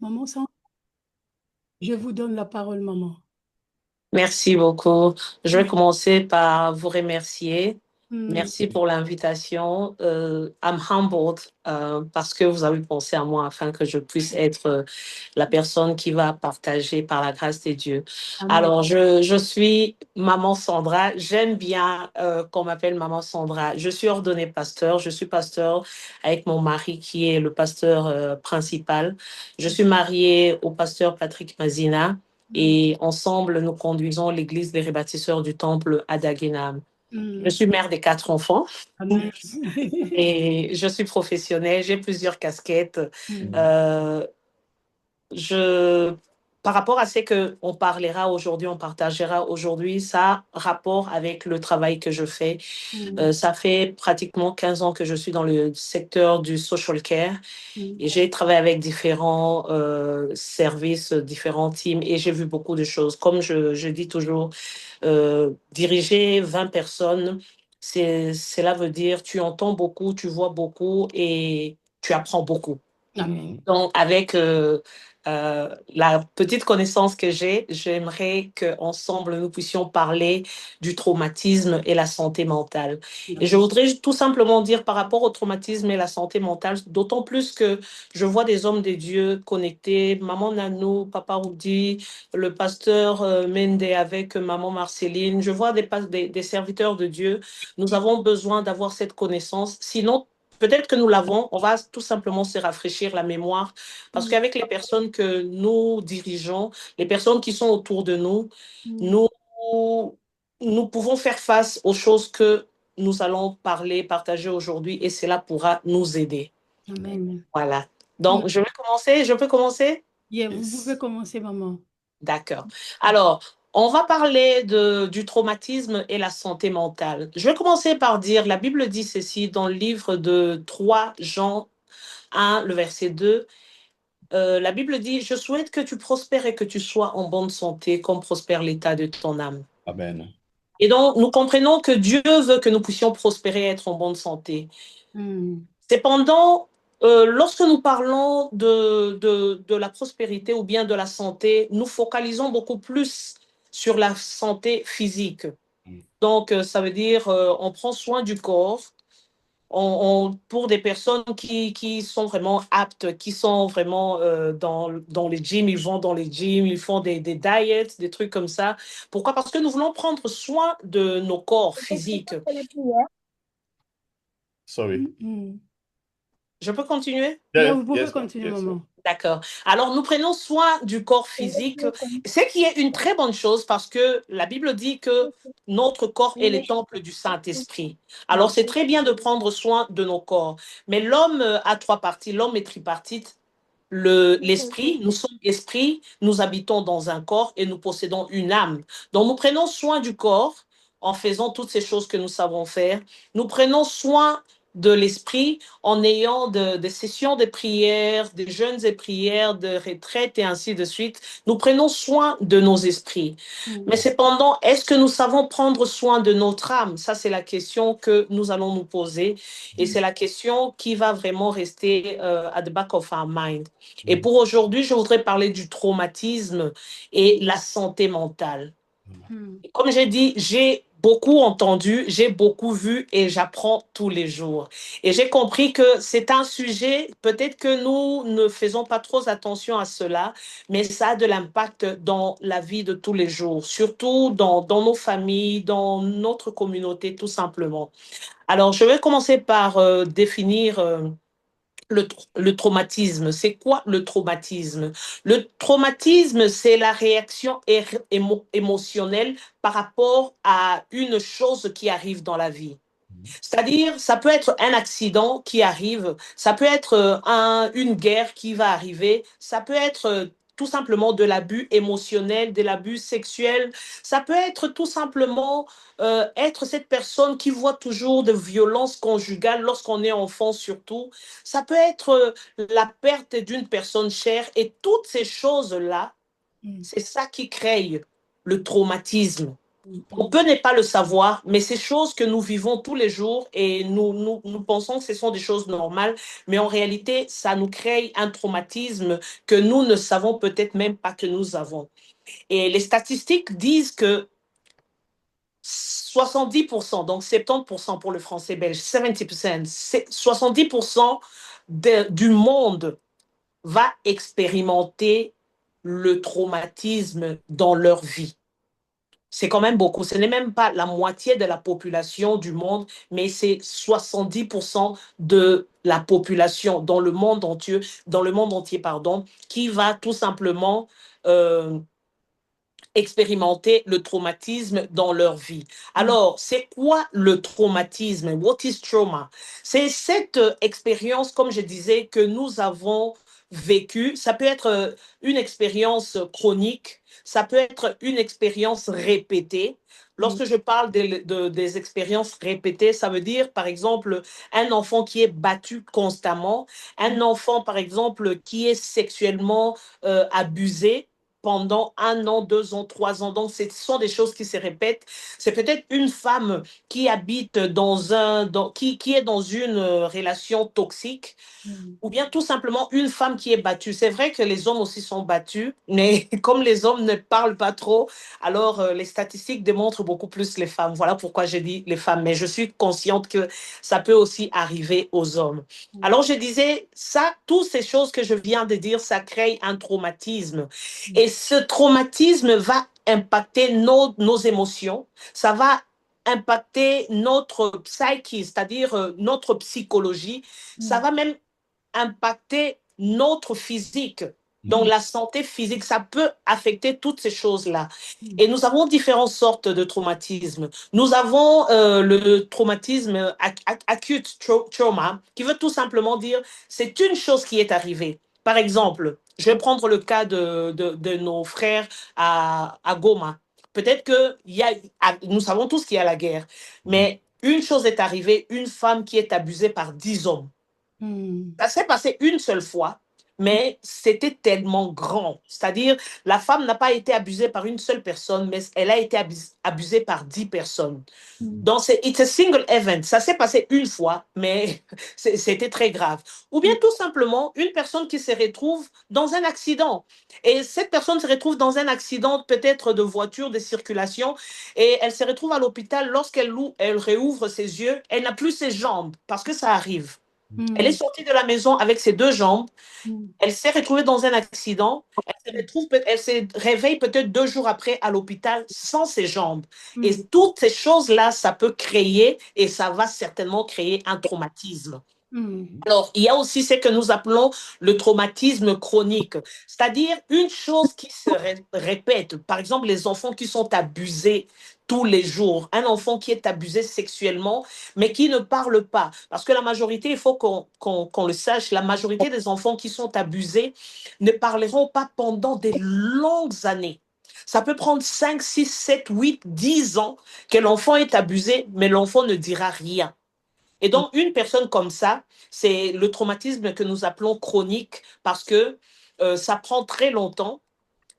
Maman, je vous donne la parole, maman. Merci beaucoup. Je vais commencer par vous remercier. Hmm. Merci pour l'invitation. I'm humbled parce que vous avez pensé à moi afin que je puisse être la personne qui va partager par la grâce de Dieu. Amen. Alors, je suis Maman Sandra. J'aime bien qu'on m'appelle Maman Sandra. Je suis ordonnée pasteur. Je suis pasteur avec mon mari qui est le pasteur principal. Je suis mariée au pasteur Patrick Mazina. Hmm. Et ensemble, nous conduisons l'église des rebâtisseurs du temple à Dagenham. Je Hmm. suis mère de 4 enfants Amen. et je suis professionnelle. J'ai plusieurs casquettes. Hmm. Euh, je, Par rapport à ce qu'on parlera aujourd'hui, on partagera aujourd'hui, ça a rapport avec le travail que je fais. Hmm. Ça fait pratiquement 15 ans que je suis dans le secteur du social care. Hmm. Et j'ai travaillé avec différents services, différents teams, et j'ai vu beaucoup de choses. Comme je dis toujours, diriger 20 personnes, cela veut dire tu entends beaucoup, tu vois beaucoup et tu apprends beaucoup. Amen. Donc, avec la petite connaissance que j'ai, j'aimerais qu'ensemble, nous puissions parler du traumatisme et la santé mentale. Et je Amen. voudrais tout simplement dire par rapport au traumatisme et la santé mentale, d'autant plus que je vois des hommes de Dieu connectés, maman Nanou, papa Roudi, le pasteur Mende avec maman Marceline, je vois des serviteurs de Dieu. Nous avons besoin d'avoir cette connaissance. Sinon, peut-être que nous l'avons, on va tout simplement se rafraîchir la mémoire parce Hmm. qu'avec les personnes que nous dirigeons, les personnes qui sont autour de nous, Hmm. nous, nous pouvons faire face aux choses que nous allons parler, partager aujourd'hui et cela pourra nous aider. Amen. Voilà. Hmm. Donc, je vais commencer. Je peux commencer? Yeah, vous pouvez commencer, maman. D'accord. Alors, on va parler du traumatisme et la santé mentale. Je vais commencer par dire, la Bible dit ceci dans le livre de 3 Jean 1, le verset 2. La Bible dit, je souhaite que tu prospères et que tu sois en bonne santé, comme prospère l'état de ton âme. Amen. Et donc, nous comprenons que Dieu veut que nous puissions prospérer et être en bonne santé. Hmm. Cependant, lorsque nous parlons de la prospérité ou bien de la santé, nous focalisons beaucoup plus sur la santé physique. Donc, ça veut dire, on prend soin du corps, pour des personnes qui sont vraiment aptes, qui sont vraiment dans les gyms, ils vont dans les gyms, ils font des diets, des trucs comme ça. Pourquoi? Parce que nous voulons prendre soin de nos corps physiques. Sorry. Hmm. Je peux continuer? Yeah, Yeah, vous pouvez yes, ma'am. continuer, Yes, sir. maman. D'accord. Alors, nous prenons soin du corps physique, ce qui est une très bonne chose parce que la Bible dit que notre corps est le temple du Saint-Esprit. Alors, c'est très bien de prendre soin de nos corps. Mais l'homme a 3 parties. L'homme est tripartite. L'esprit, nous sommes esprit, nous habitons dans un corps et nous possédons une âme. Donc, nous prenons soin du corps en faisant toutes ces choses que nous savons faire. Nous prenons soin de l'esprit en ayant des sessions de prière, des jeûnes et prières, de retraite et ainsi de suite. Nous prenons soin de nos esprits. Hmm. Mais cependant, est-ce que nous savons prendre soin de notre âme? Ça, c'est la question que nous allons nous poser. Et c'est la question qui va vraiment rester at the back of our mind. Et pour aujourd'hui, je voudrais parler du traumatisme et la santé mentale. Hmm. Comme j'ai dit, j'ai beaucoup entendu, j'ai beaucoup vu et j'apprends tous les jours. Et j'ai compris que c'est un sujet, peut-être que nous ne faisons pas trop attention à cela, mais ça a de l'impact dans la vie de tous les jours, surtout dans nos familles, dans notre communauté, tout simplement. Alors, je vais commencer par définir le traumatisme. C'est quoi le traumatisme? Le traumatisme, c'est la réaction émotionnelle par rapport à une chose qui arrive dans la vie. C'est-à-dire, ça peut être un accident qui arrive, ça peut être une guerre qui va arriver, ça peut être tout simplement de l'abus émotionnel, de l'abus sexuel, ça peut être tout simplement être cette personne qui voit toujours de violences conjugales lorsqu'on est enfant surtout, ça peut être la perte d'une personne chère et toutes ces choses-là, Hmm. c'est ça qui crée le traumatisme. On peut ne pas le savoir, mais ces choses que nous vivons tous les jours et nous pensons que ce sont des choses normales, mais en réalité, ça nous crée un traumatisme que nous ne savons peut-être même pas que nous avons. Et les statistiques disent que 70%, donc 70% pour le français belge, 70%, 70% du monde va expérimenter le traumatisme dans leur vie. C'est quand même beaucoup. Ce n'est même pas la moitié de la population du monde, mais c'est 70% de la population dans le monde entier, pardon, qui va tout simplement euh, expérimenter le traumatisme dans leur vie. Alors, c'est quoi le traumatisme? What is trauma? C'est cette expérience, comme je disais, que nous avons vécue. Ça peut être une expérience chronique, ça peut être une expérience répétée. Lorsque je parle des expériences répétées, ça veut dire, par exemple, un enfant qui est battu constamment, un enfant, par exemple, qui est sexuellement abusé pendant 1 an, 2 ans, 3 ans. Donc, ce sont des choses qui se répètent. C'est peut-être une femme qui habite qui est dans une relation toxique, ou bien tout simplement une femme qui est battue. C'est vrai que les hommes aussi sont battus, mais comme les hommes ne parlent pas trop, alors les statistiques démontrent beaucoup plus les femmes. Voilà pourquoi j'ai dit les femmes, mais je suis consciente que ça peut aussi arriver aux hommes. Alors je disais, ça, toutes ces choses que je viens de dire, ça crée un traumatisme. Et ce traumatisme va impacter nos émotions, ça va impacter notre psyche, c'est-à-dire notre psychologie, ça va même impacter notre physique. Donc, la santé physique, ça peut affecter toutes ces choses-là. Et nous avons différentes sortes de traumatismes. Nous avons le traumatisme acute trauma, qui veut tout simplement dire c'est une chose qui est arrivée. Par exemple, je vais prendre le cas de nos frères à Goma. Peut-être que nous savons tous qu'il y a la guerre, mais une chose est arrivée, une femme qui est abusée par 10 hommes. Ça s'est passé une seule fois, mais c'était tellement grand. C'est-à-dire, la femme n'a pas été abusée par une seule personne, mais elle a été abusée par 10 personnes. Donc, it's a single event. Ça s'est passé une fois, mais c'était très grave. Ou bien tout simplement, une personne qui se retrouve dans un accident. Et cette personne se retrouve dans un accident peut-être de voiture, de circulation, et elle se retrouve à l'hôpital. Elle réouvre ses yeux, elle n'a plus ses jambes, parce que ça arrive. Elle est sortie de la maison avec ses 2 jambes. Elle s'est retrouvée dans un accident. Elle se réveille peut-être 2 jours après à l'hôpital sans ses jambes. Et toutes ces choses-là, ça peut créer et ça va certainement créer un traumatisme. Alors, il y a aussi ce que nous appelons le traumatisme chronique, c'est-à-dire une chose qui se répète. Par exemple, les enfants qui sont abusés tous les jours, un enfant qui est abusé sexuellement, mais qui ne parle pas. Parce que la majorité, il faut qu'on le sache, la majorité des enfants qui sont abusés ne parleront pas pendant des longues années. Ça peut prendre 5, 6, 7, 8, 10 ans que l'enfant est abusé, mais l'enfant ne dira rien. Et donc, une personne comme ça, c'est le traumatisme que nous appelons chronique parce que ça prend très longtemps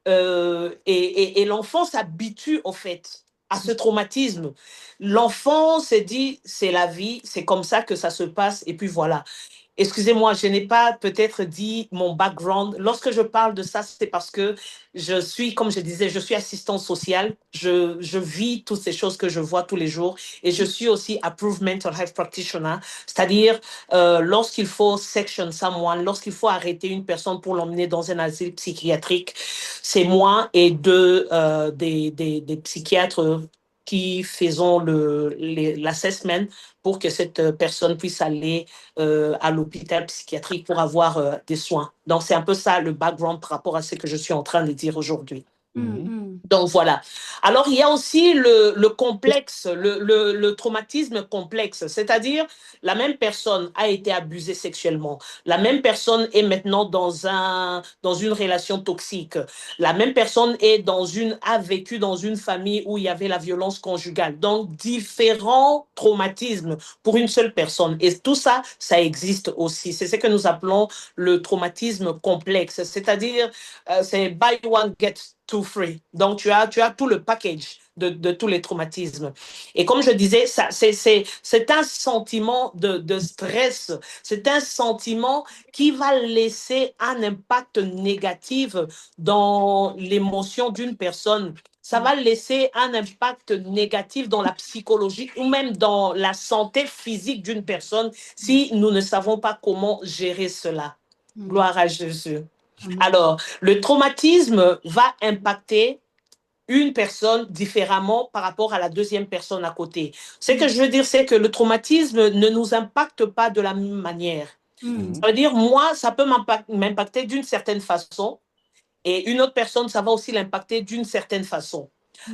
et l'enfant s'habitue au fait à ce traumatisme. L'enfant s'est dit, c'est la vie, c'est comme ça que ça se passe et puis voilà. Excusez-moi, je n'ai pas peut-être dit mon background. Lorsque je parle de ça, c'est parce que je suis, comme je disais, je suis assistante sociale. Je vis toutes ces choses que je vois tous les jours. Et je suis aussi approved mental health practitioner, c'est-à-dire lorsqu'il faut section someone, lorsqu'il faut arrêter une personne pour l'emmener dans un asile psychiatrique, c'est moi et des psychiatres qui faisons l'assessment pour que cette personne puisse aller à l'hôpital psychiatrique pour avoir des soins. Donc, c'est un peu ça le background par rapport à ce que je suis en train de dire aujourd'hui. Donc voilà. Alors il y a aussi le complexe, le traumatisme complexe, c'est-à-dire la même personne a été abusée sexuellement, la même personne est maintenant dans une relation toxique, la même personne a vécu dans une famille où il y avait la violence conjugale. Donc différents traumatismes pour une seule personne. Et tout ça, ça existe aussi. C'est ce que nous appelons le traumatisme complexe, c'est-à-dire c'est buy one, get to free. Donc, tu as tout le package de tous les traumatismes. Et comme je disais, c'est un sentiment de stress, c'est un sentiment qui va laisser un impact négatif dans l'émotion d'une personne. Ça va laisser un impact négatif dans la psychologie ou même dans la santé physique d'une personne si nous ne savons pas comment gérer cela. Gloire à Jésus. Amen. Alors, le traumatisme va impacter une personne différemment par rapport à la deuxième personne à côté. Ce que je veux dire, c'est que le traumatisme ne nous impacte pas de la même manière. Ça veut dire, moi, ça peut m'impacter d'une certaine façon et une autre personne, ça va aussi l'impacter d'une certaine façon.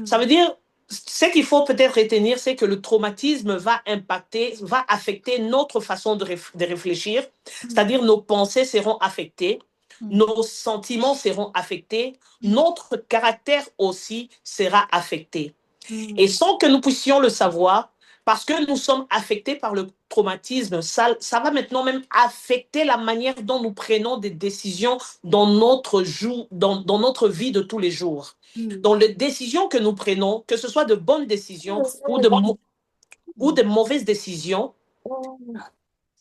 Ça veut dire, ce qu'il faut peut-être retenir, c'est que le traumatisme va affecter notre façon de réfléchir, c'est-à-dire nos pensées seront affectées, nos sentiments seront affectés, notre caractère aussi sera affecté. Et sans que nous puissions le savoir, parce que nous sommes affectés par le traumatisme, ça va maintenant même affecter la manière dont nous prenons des décisions dans notre vie de tous les jours. Dans les décisions que nous prenons, que ce soit de bonnes décisions ou de mauvaises décisions,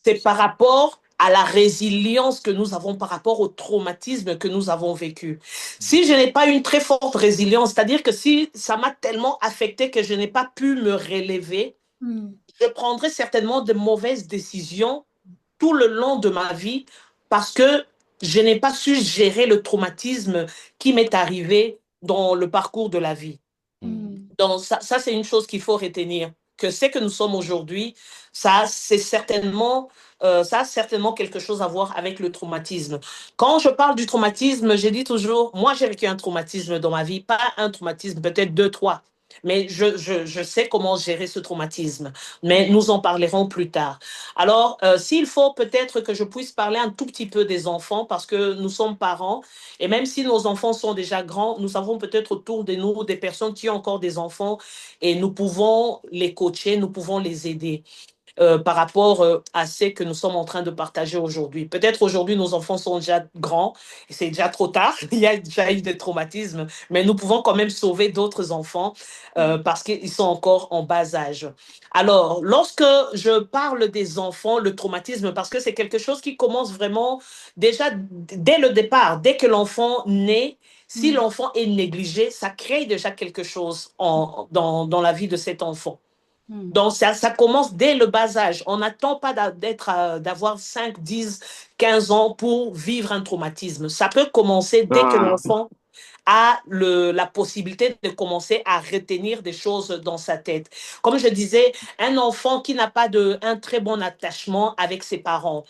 c'est par rapport à la résilience que nous avons par rapport au traumatisme que nous avons vécu. Si je n'ai pas une très forte résilience, c'est-à-dire que si ça m'a tellement affecté que je n'ai pas pu me relever, je prendrai certainement de mauvaises décisions tout le long de ma vie parce que je n'ai pas su gérer le traumatisme qui m'est arrivé dans le parcours de la vie. Donc, ça c'est une chose qu'il faut retenir, que ce que nous sommes aujourd'hui, ça a certainement quelque chose à voir avec le traumatisme. Quand je parle du traumatisme, je dis toujours, moi j'ai vécu un traumatisme dans ma vie, pas un traumatisme, peut-être 2, 3. Mais je sais comment gérer ce traumatisme. Mais nous en parlerons plus tard. Alors, s'il faut peut-être que je puisse parler un tout petit peu des enfants, parce que nous sommes parents, et même si nos enfants sont déjà grands, nous avons peut-être autour de nous des personnes qui ont encore des enfants et nous pouvons les coacher, nous pouvons les aider. Par rapport à ce que nous sommes en train de partager aujourd'hui. Peut-être aujourd'hui, nos enfants sont déjà grands et c'est déjà trop tard. Il y a déjà eu des traumatismes, mais nous pouvons quand même sauver d'autres enfants parce qu'ils sont encore en bas âge. Alors, lorsque je parle des enfants, le traumatisme, parce que c'est quelque chose qui commence vraiment déjà dès le départ, dès que l'enfant naît, si l'enfant est négligé, ça crée déjà quelque chose dans la vie de cet enfant. Donc, ça commence dès le bas âge. On n'attend pas d'avoir 5, 10, 15 ans pour vivre un traumatisme. Ça peut commencer dès que l'enfant a la possibilité de commencer à retenir des choses dans sa tête. Comme je disais, un enfant qui n'a pas un très bon attachement avec ses parents,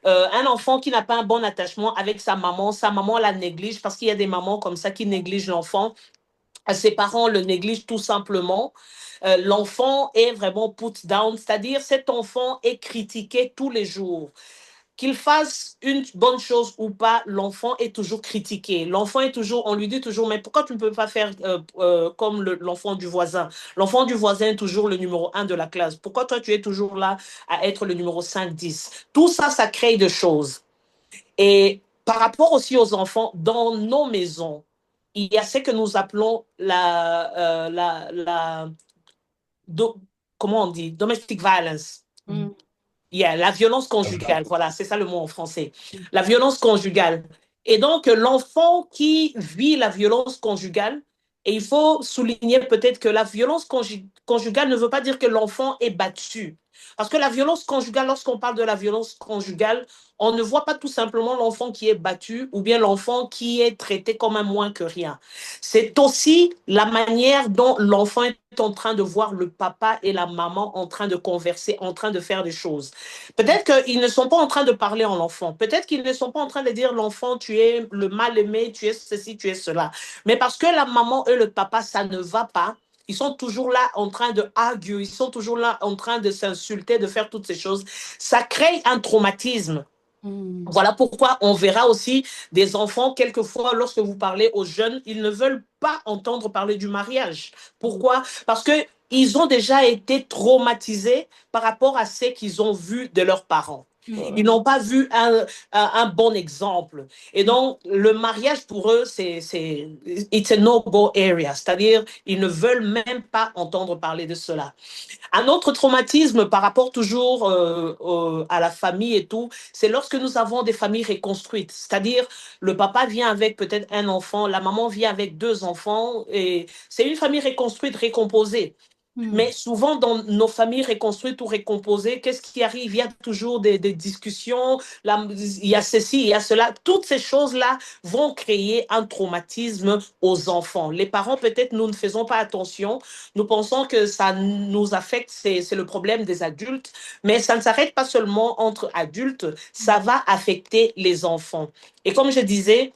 un enfant qui n'a pas un bon attachement avec sa maman la néglige parce qu'il y a des mamans comme ça qui négligent l'enfant. Ses parents le négligent tout simplement. L'enfant est vraiment put down, c'est-à-dire cet enfant est critiqué tous les jours. Qu'il fasse une bonne chose ou pas, l'enfant est toujours critiqué. L'enfant est toujours, on lui dit toujours, mais pourquoi tu ne peux pas faire comme l'enfant du voisin? L'enfant du voisin est toujours le numéro 1 de la classe. Pourquoi toi, tu es toujours là à être le numéro 5, 10? Tout ça, ça crée des choses. Et par rapport aussi aux enfants, dans nos maisons, il y a ce que nous appelons comment on dit? Domestic violence. La violence conjugale. Voilà, c'est ça le mot en français. La violence conjugale. Et donc, l'enfant qui vit la violence conjugale, et il faut souligner peut-être que la violence conjugale ne veut pas dire que l'enfant est battu. Parce que la violence conjugale, lorsqu'on parle de la violence conjugale, on ne voit pas tout simplement l'enfant qui est battu ou bien l'enfant qui est traité comme un moins que rien. C'est aussi la manière dont l'enfant est en train de voir le papa et la maman en train de converser, en train de faire des choses. Peut-être qu'ils ne sont pas en train de parler en l'enfant. Peut-être qu'ils ne sont pas en train de dire l'enfant, tu es le mal-aimé, tu es ceci, tu es cela. Mais parce que la maman et le papa, ça ne va pas, ils sont toujours là en train de arguer, ils sont toujours là en train de s'insulter, de faire toutes ces choses. Ça crée un traumatisme. Voilà pourquoi on verra aussi des enfants, quelquefois, lorsque vous parlez aux jeunes, ils ne veulent pas entendre parler du mariage. Pourquoi? Parce qu'ils ont déjà été traumatisés par rapport à ce qu'ils ont vu de leurs parents. Ils n'ont pas vu un bon exemple. Et donc, le mariage pour eux, it's a no-go area. C'est-à-dire, ils ne veulent même pas entendre parler de cela. Un autre traumatisme par rapport toujours à la famille et tout, c'est lorsque nous avons des familles reconstruites. C'est-à-dire, le papa vient avec peut-être un enfant, la maman vient avec deux enfants, et c'est une famille reconstruite, récomposée. Mais souvent, dans nos familles reconstruites ou recomposées, qu'est-ce qui arrive? Il y a toujours des discussions, il y a ceci, il y a cela. Toutes ces choses-là vont créer un traumatisme aux enfants. Les parents, peut-être, nous ne faisons pas attention. Nous pensons que ça nous affecte, c'est le problème des adultes. Mais ça ne s'arrête pas seulement entre adultes, ça va affecter les enfants. Et comme je disais,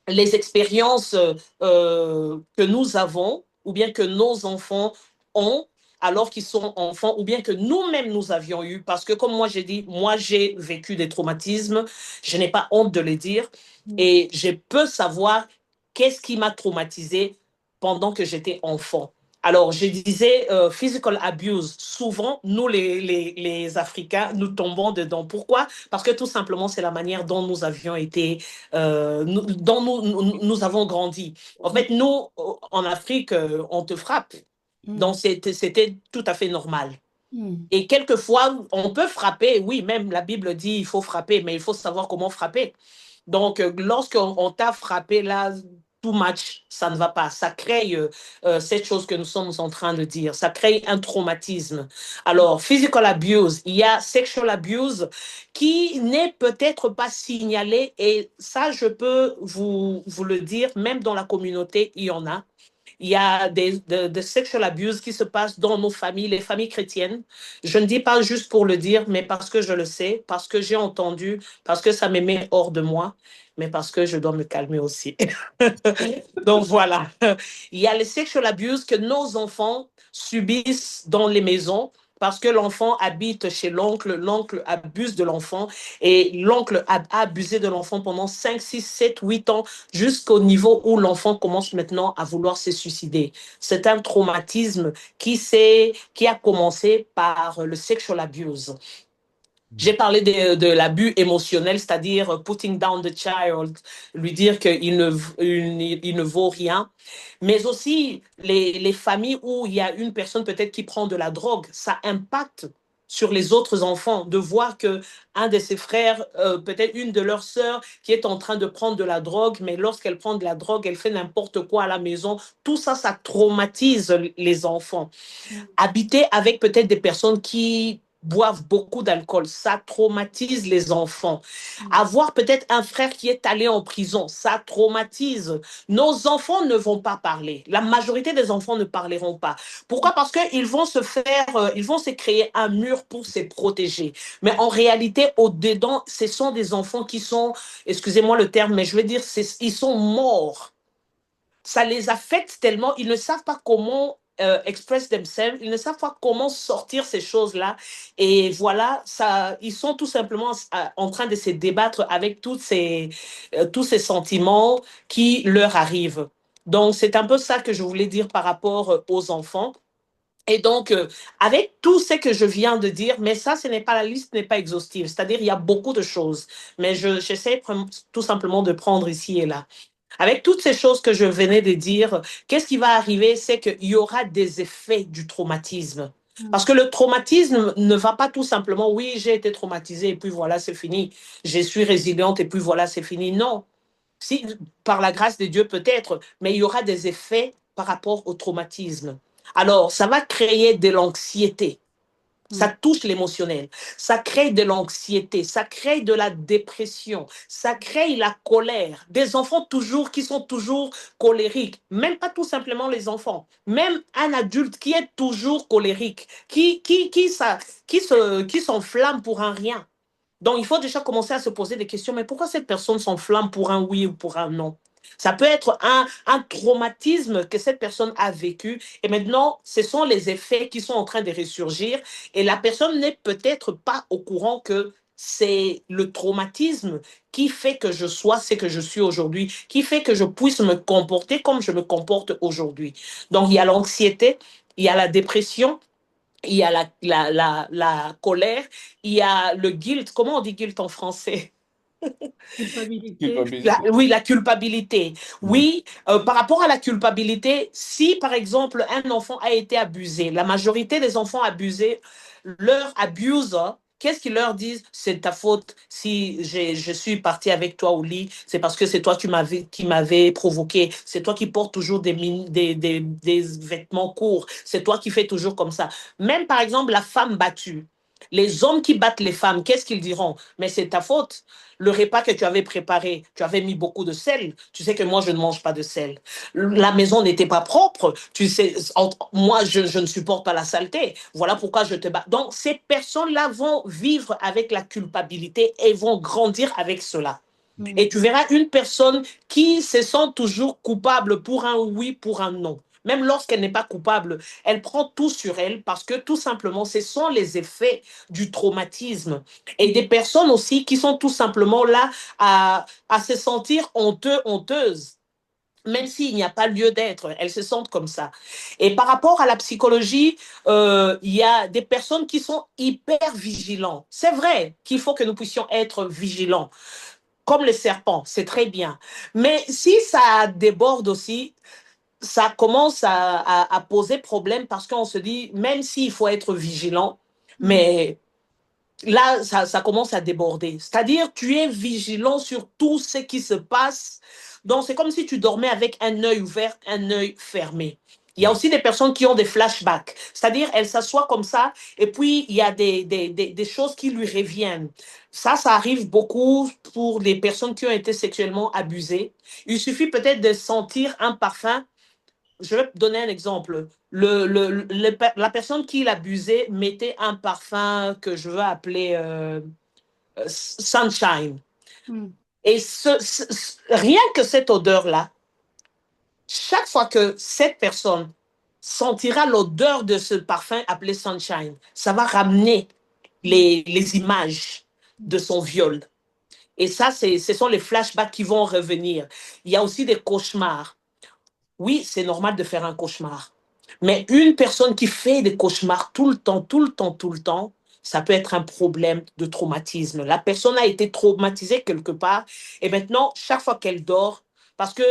les expériences que nous avons, ou bien que nos enfants ont, alors qu'ils sont enfants, ou bien que nous-mêmes nous avions eu, parce que comme moi j'ai dit, moi j'ai vécu des traumatismes, je n'ai pas honte de le dire, et je peux savoir qu'est-ce qui m'a traumatisé pendant que j'étais enfant. Alors, je disais physical abuse. Souvent, nous, les Africains, nous tombons dedans. Pourquoi? Parce que tout simplement, c'est la manière dont nous avions été dont nous avons grandi. En fait, nous, en Afrique, on te frappe. Donc, c'était tout à fait normal. Et quelquefois, on peut frapper, oui, même la Bible dit il faut frapper, mais il faut savoir comment frapper. Donc, lorsqu'on t'a frappé, là, too much, ça ne va pas. Ça crée cette chose que nous sommes en train de dire. Ça crée un traumatisme. Alors, physical abuse, il y a sexual abuse qui n'est peut-être pas signalé. Et ça, je peux vous le dire, même dans la communauté, il y en a. Il y a des sexual abuse qui se passent dans nos familles, les familles chrétiennes. Je ne dis pas juste pour le dire, mais parce que je le sais, parce que j'ai entendu, parce que ça me met hors de moi, mais parce que je dois me calmer aussi. Donc voilà. Il y a les sexual abuse que nos enfants subissent dans les maisons parce que l'enfant habite chez l'oncle, l'oncle abuse de l'enfant et l'oncle a abusé de l'enfant pendant 5, 6, 7, 8 ans jusqu'au niveau où l'enfant commence maintenant à vouloir se suicider. C'est un traumatisme qui a commencé par le sexual abuse. J'ai parlé de l'abus émotionnel, c'est-à-dire putting down the child, lui dire qu'il ne vaut rien. Mais aussi les familles où il y a une personne peut-être qui prend de la drogue, ça impacte sur les autres enfants de voir que un de ses frères, peut-être une de leurs sœurs qui est en train de prendre de la drogue, mais lorsqu'elle prend de la drogue, elle fait n'importe quoi à la maison. Tout ça, ça traumatise les enfants. Habiter avec peut-être des personnes qui boivent beaucoup d'alcool, ça traumatise les enfants. Avoir peut-être un frère qui est allé en prison, ça traumatise. Nos enfants ne vont pas parler. La majorité des enfants ne parleront pas. Pourquoi? Parce qu'ils vont ils vont se créer un mur pour se protéger. Mais en réalité, au-dedans, ce sont des enfants qui sont, excusez-moi le terme, mais je veux dire, ils sont morts. Ça les affecte tellement, ils ne savent pas comment express themselves, ils ne savent pas comment sortir ces choses-là. Et voilà, ça, ils sont tout simplement en train de se débattre avec tous ces sentiments qui leur arrivent. Donc, c'est un peu ça que je voulais dire par rapport aux enfants. Et donc, avec tout ce que je viens de dire, mais ça, ce n'est pas la liste, n'est pas exhaustive. C'est-à-dire, il y a beaucoup de choses. Mais j'essaie tout simplement de prendre ici et là. Avec toutes ces choses que je venais de dire, qu'est-ce qui va arriver? C'est qu'il y aura des effets du traumatisme. Parce que le traumatisme ne va pas tout simplement, oui, j'ai été traumatisée et puis voilà, c'est fini. Je suis résiliente et puis voilà, c'est fini. Non. Si, par la grâce de Dieu peut-être, mais il y aura des effets par rapport au traumatisme. Alors, ça va créer de l'anxiété. Ça touche l'émotionnel, ça crée de l'anxiété, ça crée de la dépression, ça crée la colère. Des enfants toujours qui sont toujours colériques, même pas tout simplement les enfants, même un adulte qui est toujours colérique, qui s'enflamme pour un rien. Donc, il faut déjà commencer à se poser des questions. Mais pourquoi cette personne s'enflamme pour un oui ou pour un non? Ça peut être un traumatisme que cette personne a vécu. Et maintenant, ce sont les effets qui sont en train de ressurgir. Et la personne n'est peut-être pas au courant que c'est le traumatisme qui fait que je sois ce que je suis aujourd'hui, qui fait que je puisse me comporter comme je me comporte aujourd'hui. Donc, il y a l'anxiété, il y a la dépression, il y a la colère, il y a le guilt. Comment on dit guilt en français? Culpabilité. Culpabilité. Oui, la culpabilité. Mm. Oui, par rapport à la culpabilité, si par exemple un enfant a été abusé, la majorité des enfants abusés, leur abuser, qu'est-ce qu'ils leur disent? C'est ta faute si je suis partie avec toi au lit, c'est parce que c'est toi qui m'avais provoqué, c'est toi qui portes toujours des vêtements courts, c'est toi qui fais toujours comme ça. Même par exemple la femme battue. Les hommes qui battent les femmes, qu'est-ce qu'ils diront? Mais c'est ta faute. Le repas que tu avais préparé, tu avais mis beaucoup de sel. Tu sais que moi, je ne mange pas de sel. La maison n'était pas propre. Tu sais, moi, je ne supporte pas la saleté. Voilà pourquoi je te bats. Donc, ces personnes-là vont vivre avec la culpabilité et vont grandir avec cela. Et tu verras une personne qui se sent toujours coupable pour un oui, pour un non. Même lorsqu'elle n'est pas coupable, elle prend tout sur elle parce que tout simplement, ce sont les effets du traumatisme. Et des personnes aussi qui sont tout simplement là à se sentir honteux, honteuses. Même s'il n'y a pas lieu d'être, elles se sentent comme ça. Et par rapport à la psychologie, il y a des personnes qui sont hyper vigilants. C'est vrai qu'il faut que nous puissions être vigilants comme les serpents, c'est très bien. Mais si ça déborde aussi, ça commence à poser problème parce qu'on se dit, même s'il faut être vigilant, mais là, ça commence à déborder. C'est-à-dire, tu es vigilant sur tout ce qui se passe. Donc, c'est comme si tu dormais avec un œil ouvert, un œil fermé. Il y a aussi des personnes qui ont des flashbacks. C'est-à-dire, elles s'assoient comme ça et puis il y a des choses qui lui reviennent. Ça arrive beaucoup pour les personnes qui ont été sexuellement abusées. Il suffit peut-être de sentir un parfum. Je vais te donner un exemple. La personne qui l'abusait mettait un parfum que je veux appeler Sunshine. Mm. Et rien que cette odeur-là, chaque fois que cette personne sentira l'odeur de ce parfum appelé Sunshine, ça va ramener les images de son viol. Et ça, ce sont les flashbacks qui vont revenir. Il y a aussi des cauchemars. Oui, c'est normal de faire un cauchemar. Mais une personne qui fait des cauchemars tout le temps, tout le temps, tout le temps, ça peut être un problème de traumatisme. La personne a été traumatisée quelque part et maintenant, chaque fois qu'elle dort, parce que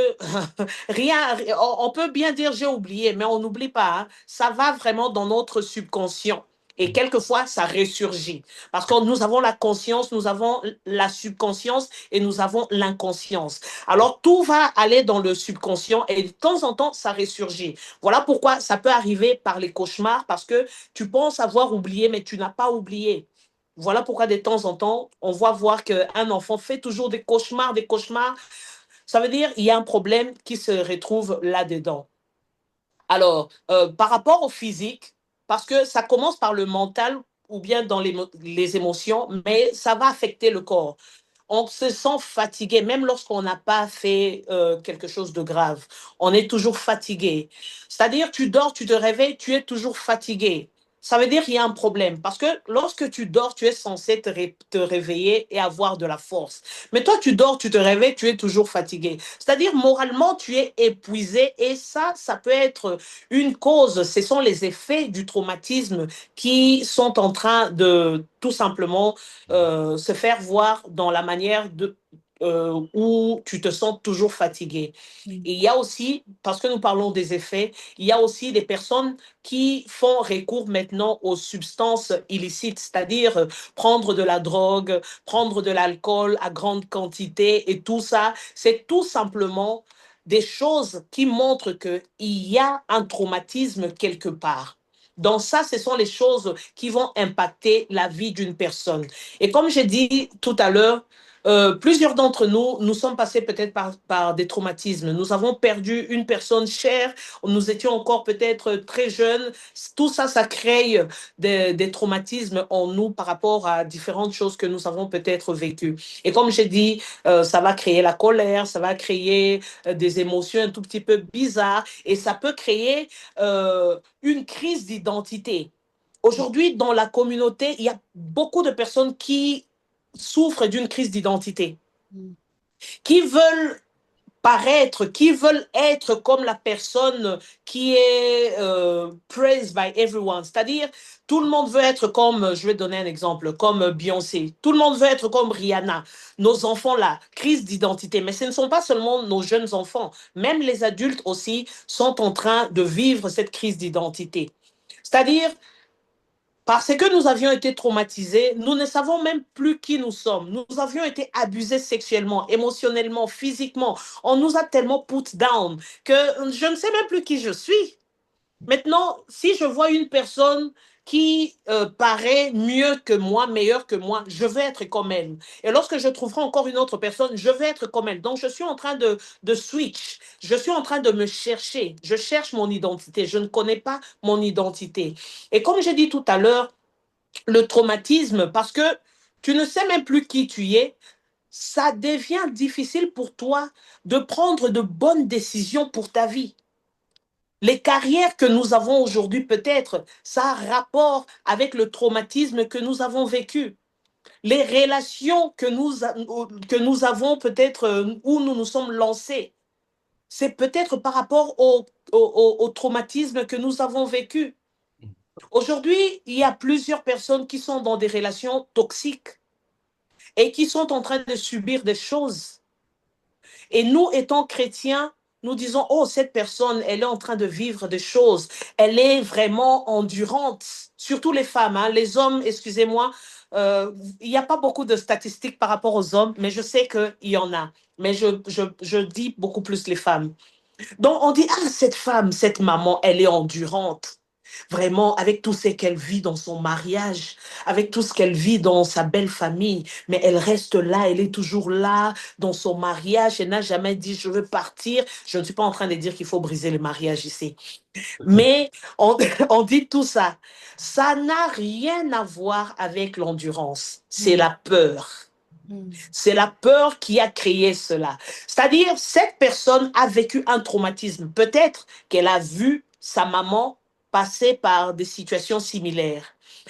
rien, on peut bien dire j'ai oublié, mais on n'oublie pas, hein, ça va vraiment dans notre subconscient. Et quelquefois, ça ressurgit. Parce que nous avons la conscience, nous avons la subconscience et nous avons l'inconscience. Alors, tout va aller dans le subconscient et de temps en temps, ça ressurgit. Voilà pourquoi ça peut arriver par les cauchemars, parce que tu penses avoir oublié, mais tu n'as pas oublié. Voilà pourquoi de temps en temps, on va voir qu'un enfant fait toujours des cauchemars, des cauchemars. Ça veut dire qu'il y a un problème qui se retrouve là-dedans. Alors, par rapport au physique, parce que ça commence par le mental ou bien dans les émotions, mais ça va affecter le corps. On se sent fatigué, même lorsqu'on n'a pas fait quelque chose de grave. On est toujours fatigué. C'est-à-dire, tu dors, tu te réveilles, tu es toujours fatigué. Ça veut dire qu'il y a un problème. Parce que lorsque tu dors, tu es censé te réveiller et avoir de la force. Mais toi, tu dors, tu te réveilles, tu es toujours fatigué. C'est-à-dire, moralement, tu es épuisé. Et ça peut être une cause. Ce sont les effets du traumatisme qui sont en train de tout simplement se faire voir dans la manière où tu te sens toujours fatigué. Et il y a aussi, parce que nous parlons des effets, il y a aussi des personnes qui font recours maintenant aux substances illicites, c'est-à-dire prendre de la drogue, prendre de l'alcool à grande quantité et tout ça, c'est tout simplement des choses qui montrent qu'il y a un traumatisme quelque part. Donc ça, ce sont les choses qui vont impacter la vie d'une personne. Et comme j'ai dit tout à l'heure, plusieurs d'entre nous, nous sommes passés peut-être par des traumatismes. Nous avons perdu une personne chère, nous étions encore peut-être très jeunes. Tout ça, ça crée des traumatismes en nous par rapport à différentes choses que nous avons peut-être vécues. Et comme j'ai dit, ça va créer la colère, ça va créer des émotions un tout petit peu bizarres et ça peut créer une crise d'identité. Aujourd'hui, dans la communauté, il y a beaucoup de personnes qui souffrent d'une crise d'identité, qui veulent paraître, qui veulent être comme la personne qui est praised by everyone. C'est-à-dire, tout le monde veut être comme, je vais donner un exemple, comme Beyoncé. Tout le monde veut être comme Rihanna. Nos enfants là, crise d'identité. Mais ce ne sont pas seulement nos jeunes enfants. Même les adultes aussi sont en train de vivre cette crise d'identité. C'est-à-dire, parce que nous avions été traumatisés, nous ne savons même plus qui nous sommes. Nous avions été abusés sexuellement, émotionnellement, physiquement. On nous a tellement put down que je ne sais même plus qui je suis. Maintenant, si je vois une personne qui paraît mieux que moi, meilleure que moi, je vais être comme elle. Et lorsque je trouverai encore une autre personne, je vais être comme elle. Donc, je suis en train de switch. Je suis en train de me chercher. Je cherche mon identité. Je ne connais pas mon identité. Et comme j'ai dit tout à l'heure, le traumatisme, parce que tu ne sais même plus qui tu es, ça devient difficile pour toi de prendre de bonnes décisions pour ta vie. Les carrières que nous avons aujourd'hui, peut-être, ça a rapport avec le traumatisme que nous avons vécu. Les relations que nous avons peut-être, où nous nous sommes lancés, c'est peut-être par rapport au traumatisme que nous avons vécu. Aujourd'hui, il y a plusieurs personnes qui sont dans des relations toxiques et qui sont en train de subir des choses. Et nous, étant chrétiens, nous disons, oh, cette personne, elle est en train de vivre des choses. Elle est vraiment endurante. Surtout les femmes, hein. Les hommes, excusez-moi, il n'y a pas beaucoup de statistiques par rapport aux hommes, mais je sais qu'il y en a. Mais je dis beaucoup plus les femmes. Donc, on dit, ah, cette femme, cette maman, elle est endurante. Vraiment, avec tout ce qu'elle vit dans son mariage, avec tout ce qu'elle vit dans sa belle famille, mais elle reste là, elle est toujours là dans son mariage, elle n'a jamais dit je veux partir. Je ne suis pas en train de dire qu'il faut briser le mariage ici, mais on, on dit tout ça. Ça n'a rien à voir avec l'endurance, c'est la peur. C'est la peur qui a créé cela. C'est-à-dire, cette personne a vécu un traumatisme. Peut-être qu'elle a vu sa maman passer par des situations similaires.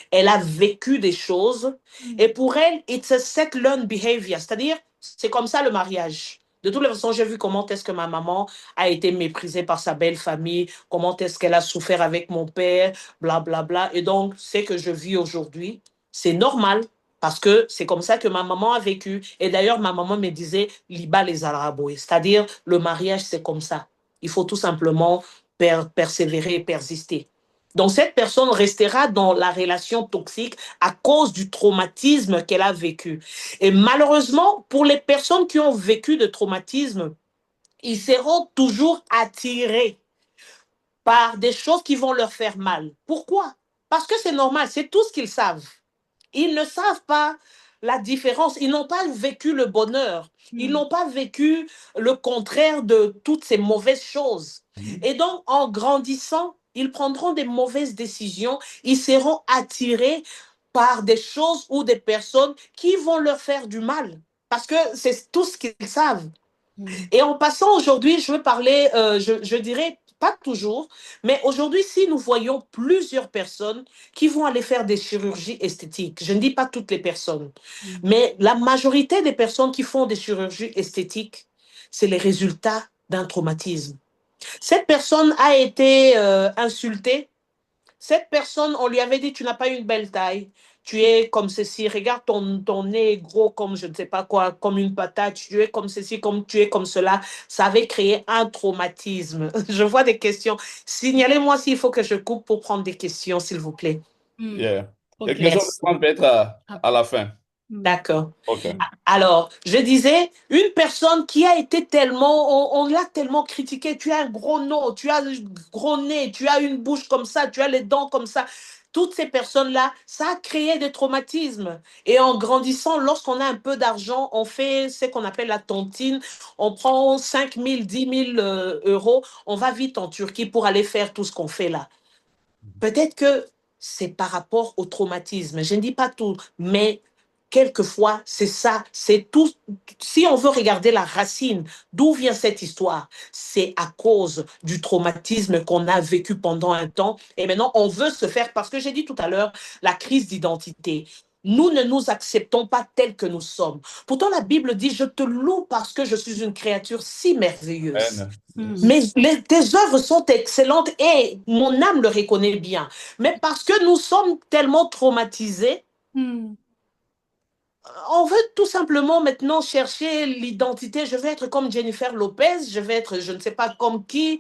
Elle a vécu des choses et pour elle, it's a set learned behavior. C'est-à-dire, c'est comme ça le mariage. De toutes les façons, j'ai vu comment est-ce que ma maman a été méprisée par sa belle famille, comment est-ce qu'elle a souffert avec mon père, blablabla. Bla, bla. Et donc, ce que je vis aujourd'hui, c'est normal. Parce que c'est comme ça que ma maman a vécu. Et d'ailleurs, ma maman me disait, liba les araboués. C'est-à-dire, le mariage, c'est comme ça. Il faut tout simplement persévérer et persister. Donc, cette personne restera dans la relation toxique à cause du traumatisme qu'elle a vécu. Et malheureusement, pour les personnes qui ont vécu de traumatisme, ils seront toujours attirés par des choses qui vont leur faire mal. Pourquoi? Parce que c'est normal, c'est tout ce qu'ils savent. Ils ne savent pas la différence. Ils n'ont pas vécu le bonheur. Ils n'ont pas vécu le contraire de toutes ces mauvaises choses. Et donc, en grandissant, ils prendront des mauvaises décisions. Ils seront attirés par des choses ou des personnes qui vont leur faire du mal. Parce que c'est tout ce qu'ils savent. Et en passant aujourd'hui, je veux parler, je dirais pas toujours, mais aujourd'hui, si nous voyons plusieurs personnes qui vont aller faire des chirurgies esthétiques, je ne dis pas toutes les personnes, mais la majorité des personnes qui font des chirurgies esthétiques, c'est les résultats d'un traumatisme. Cette personne a été insultée. Cette personne, on lui avait dit, tu n'as pas une belle taille, tu es comme ceci, regarde ton nez est gros comme je ne sais pas quoi, comme une patate, tu es comme ceci, comme tu es comme cela. Ça avait créé un traumatisme. Je vois des questions. Signalez-moi s'il faut que je coupe pour prendre des questions, s'il vous plaît. Yeah. Ok. Les questions Merci. vont peut-être à la fin. D'accord. OK. Alors, je disais, une personne qui a été tellement, on l'a tellement critiqué, tu as un gros nez, tu as un gros nez, tu as une bouche comme ça, tu as les dents comme ça. Toutes ces personnes-là, ça a créé des traumatismes. Et en grandissant, lorsqu'on a un peu d'argent, on fait ce qu'on appelle la tontine. On prend 5 000, 10 000 euros, on va vite en Turquie pour aller faire tout ce qu'on fait là. Peut-être que c'est par rapport au traumatisme. Je ne dis pas tout, mais quelquefois, c'est ça, c'est tout. Si on veut regarder la racine, d'où vient cette histoire? C'est à cause du traumatisme qu'on a vécu pendant un temps. Et maintenant, on veut se faire, parce que j'ai dit tout à l'heure, la crise d'identité. nous ne nous acceptons pas tels que nous sommes. Pourtant, la Bible dit, je te loue parce que je suis une créature si merveilleuse. Amen. Mais tes œuvres sont excellentes et mon âme le reconnaît bien. Mais parce que nous sommes tellement traumatisés, on veut tout simplement maintenant chercher l'identité. Je vais être comme Jennifer Lopez, je vais être je ne sais pas comme qui,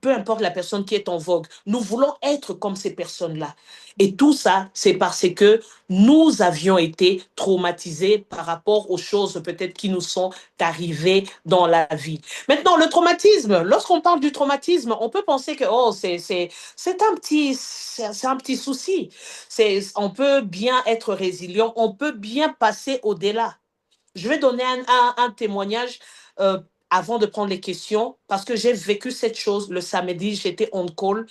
peu importe la personne qui est en vogue. Nous voulons être comme ces personnes-là. Et tout ça, c'est parce que nous avions été traumatisés par rapport aux choses peut-être qui nous sont arrivées dans la vie. Maintenant, le traumatisme, lorsqu'on parle du traumatisme, on peut penser que oh, c'est un petit souci. On peut bien être résilient, on peut bien passer au-delà. Je vais donner un témoignage avant de prendre les questions, parce que j'ai vécu cette chose le samedi, j'étais on call.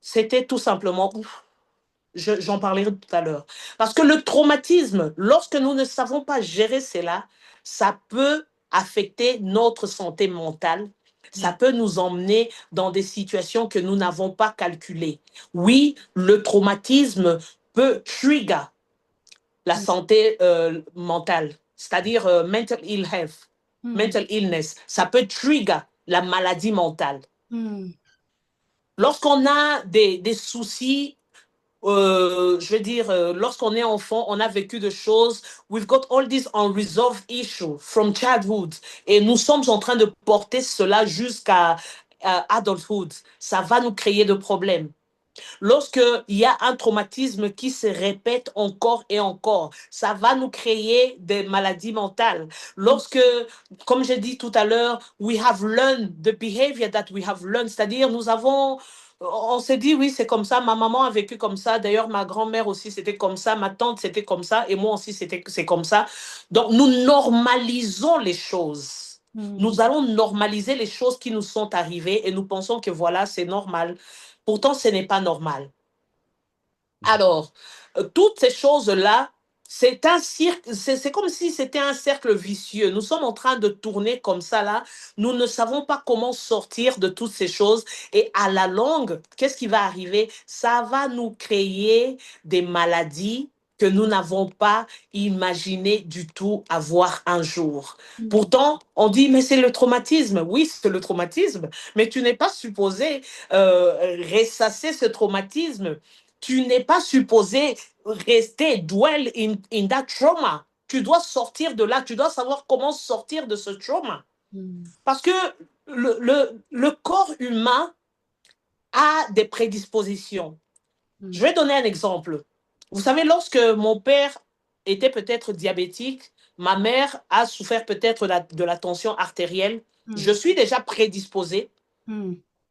C'était tout simplement, j'en parlerai tout à l'heure. Parce que le traumatisme, lorsque nous ne savons pas gérer cela, ça peut affecter notre santé mentale. Ça peut nous emmener dans des situations que nous n'avons pas calculées. Oui, le traumatisme peut trigger la santé mentale, c'est-à-dire mental illness. Ça peut trigger la maladie mentale. Lorsqu'on a des soucis, je veux dire, lorsqu'on est enfant, on a vécu des choses. We've got all these unresolved issues from childhood. Et nous sommes en train de porter cela jusqu'à adulthood. Ça va nous créer des problèmes. Lorsqu'il y a un traumatisme qui se répète encore et encore, ça va nous créer des maladies mentales. Lorsque, comme j'ai dit tout à l'heure, we have learned the behavior that we have learned, c'est-à-dire on s'est dit, oui, c'est comme ça, ma maman a vécu comme ça, d'ailleurs, ma grand-mère aussi, c'était comme ça, ma tante, c'était comme ça, et moi aussi, c'est comme ça. Donc, nous normalisons les choses. Nous allons normaliser les choses qui nous sont arrivées et nous pensons que voilà, c'est normal. Pourtant, ce n'est pas normal. Alors, toutes ces choses-là, c'est un cirque, c'est comme si c'était un cercle vicieux. Nous sommes en train de tourner comme ça là. Nous ne savons pas comment sortir de toutes ces choses. Et à la longue, qu'est-ce qui va arriver? Ça va nous créer des maladies que nous n'avons pas imaginé du tout avoir un jour. Pourtant, on dit, mais c'est le traumatisme. Oui, c'est le traumatisme, mais tu n'es pas supposé ressasser ce traumatisme. Tu n'es pas supposé rester, dwell in that trauma. Tu dois sortir de là, tu dois savoir comment sortir de ce trauma. Parce que le corps humain a des prédispositions. Je vais donner un exemple. Vous savez, lorsque mon père était peut-être diabétique, ma mère a souffert peut-être de la tension artérielle. Je suis déjà prédisposée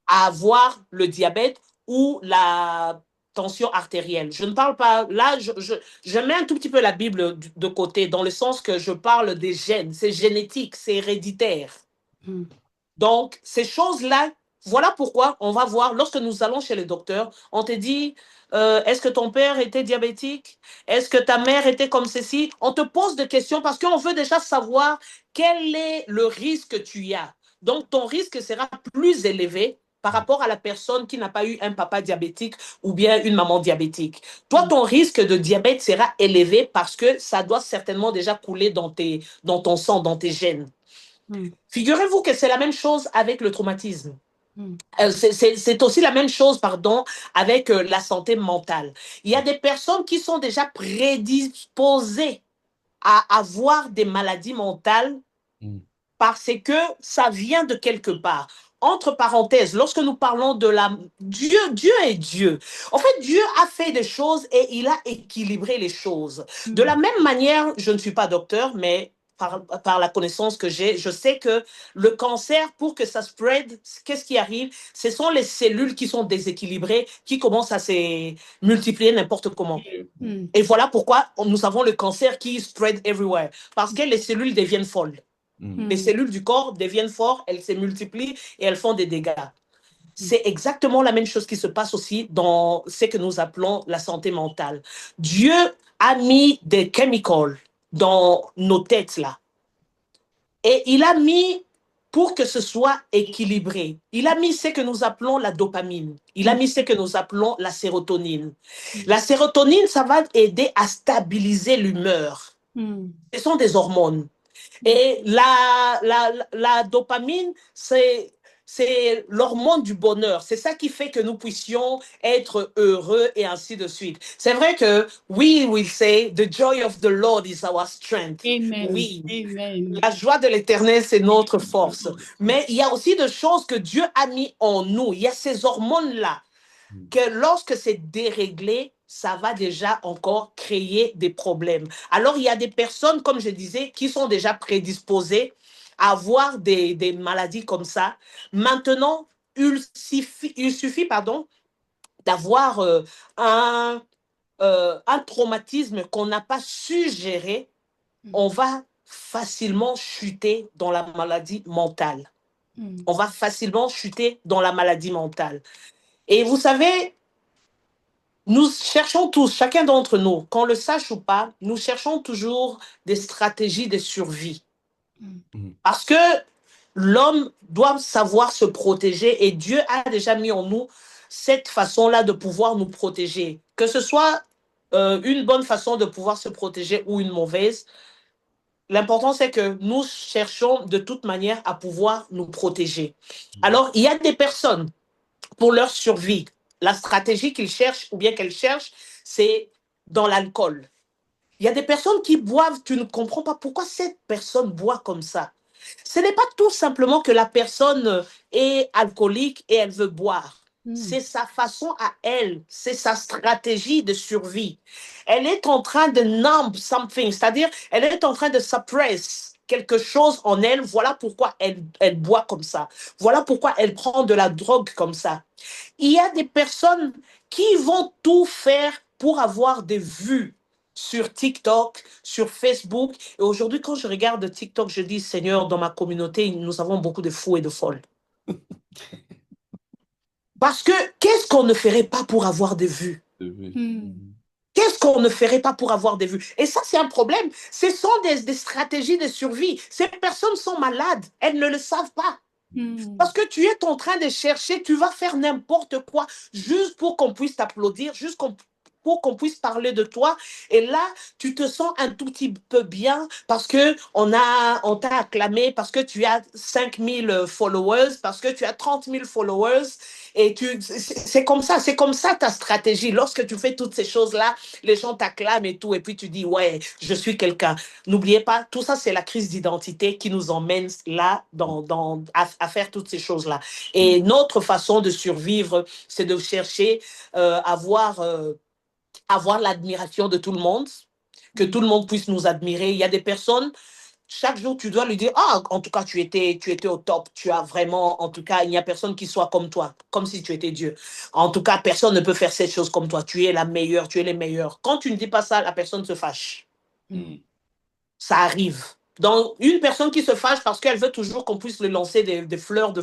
à avoir le diabète ou la tension artérielle. Je ne parle pas, là, je mets un tout petit peu la Bible de côté, dans le sens que je parle des gènes, c'est génétique, c'est héréditaire. Donc, ces choses-là, voilà pourquoi on va voir, lorsque nous allons chez le docteur, on te dit, est-ce que ton père était diabétique? Est-ce que ta mère était comme ceci? On te pose des questions parce qu'on veut déjà savoir quel est le risque que tu as. Donc, ton risque sera plus élevé par rapport à la personne qui n'a pas eu un papa diabétique ou bien une maman diabétique. Toi, ton risque de diabète sera élevé parce que ça doit certainement déjà couler dans ton sang, dans tes gènes. Figurez-vous que c'est la même chose avec le traumatisme. C'est aussi la même chose, pardon, avec la santé mentale. Il y a des personnes qui sont déjà prédisposées à avoir des maladies mentales parce que ça vient de quelque part. Entre parenthèses, lorsque nous parlons de Dieu est Dieu. En fait, Dieu a fait des choses et il a équilibré les choses. De la même manière, je ne suis pas docteur, mais par la connaissance que j'ai, je sais que le cancer, pour que ça spread, qu'est-ce qui arrive? Ce sont les cellules qui sont déséquilibrées, qui commencent à se multiplier n'importe comment. Et voilà pourquoi nous avons le cancer qui spread everywhere. Parce que les cellules deviennent folles. Les cellules du corps deviennent fortes, elles se multiplient et elles font des dégâts. C'est exactement la même chose qui se passe aussi dans ce que nous appelons la santé mentale. Dieu a mis des chemicals dans nos têtes là. Et il a mis pour que ce soit équilibré. Il a mis ce que nous appelons la dopamine. Il a mis ce que nous appelons la sérotonine. La sérotonine, ça va aider à stabiliser l'humeur. Ce sont des hormones. Et la dopamine, c'est l'hormone du bonheur. C'est ça qui fait que nous puissions être heureux et ainsi de suite. C'est vrai que we will say, the joy of the Lord is our strength. Amen. Oui, Amen. la joie de l'Éternel, c'est notre force. Mais il y a aussi des choses que Dieu a mis en nous. Il y a ces hormones-là que lorsque c'est déréglé, ça va déjà encore créer des problèmes. Alors, il y a des personnes, comme je disais, qui sont déjà prédisposées à avoir des maladies comme ça. Maintenant, il suffit d'avoir un traumatisme qu'on n'a pas su gérer. On va facilement chuter dans la maladie mentale. On va facilement chuter dans la maladie mentale. Et vous savez, nous cherchons tous, chacun d'entre nous, qu'on le sache ou pas, nous cherchons toujours des stratégies de survie. Parce que l'homme doit savoir se protéger et Dieu a déjà mis en nous cette façon-là de pouvoir nous protéger. Que ce soit une bonne façon de pouvoir se protéger ou une mauvaise, l'important c'est que nous cherchons de toute manière à pouvoir nous protéger. Alors, il y a des personnes, pour leur survie, la stratégie qu'ils cherchent ou bien qu'elles cherchent, c'est dans l'alcool. Il y a des personnes qui boivent, tu ne comprends pas pourquoi cette personne boit comme ça. Ce n'est pas tout simplement que la personne est alcoolique et elle veut boire. C'est sa façon à elle, c'est sa stratégie de survie. Elle est en train de numb something, c'est-à-dire elle est en train de suppress quelque chose en elle. Voilà pourquoi elle boit comme ça. Voilà pourquoi elle prend de la drogue comme ça. Il y a des personnes qui vont tout faire pour avoir des vues sur TikTok, sur Facebook. Et aujourd'hui, quand je regarde TikTok, je dis, Seigneur, dans ma communauté, nous avons beaucoup de fous et de folles. Parce que qu'est-ce qu'on ne ferait pas pour avoir des vues? Qu'est-ce qu'on ne ferait pas pour avoir des vues? Et ça, c'est un problème. Ce sont des stratégies de survie. Ces personnes sont malades. Elles ne le savent pas. Parce que tu es en train de chercher, tu vas faire n'importe quoi juste pour qu'on puisse t'applaudir, juste pour qu'on puisse parler de toi. Et là, tu te sens un tout petit peu bien parce qu'on t'a acclamé, parce que tu as 5000 followers, parce que tu as 30 000 followers. Et c'est comme ça ta stratégie. Lorsque tu fais toutes ces choses-là, les gens t'acclament et tout, et puis tu dis, ouais, je suis quelqu'un. N'oubliez pas, tout ça, c'est la crise d'identité qui nous emmène là à faire toutes ces choses-là. Et notre façon de survivre, c'est de chercher avoir l'admiration de tout le monde, que tout le monde puisse nous admirer. Il y a des personnes, chaque jour, tu dois lui dire, ah, en tout cas, tu étais au top, tu as vraiment, en tout cas, il n'y a personne qui soit comme toi, comme si tu étais Dieu. En tout cas, personne ne peut faire cette chose comme toi, tu es la meilleure, tu es les meilleurs. Quand tu ne dis pas ça, la personne se fâche. Ça arrive. Donc, une personne qui se fâche parce qu'elle veut toujours qu'on puisse lui lancer des fleurs,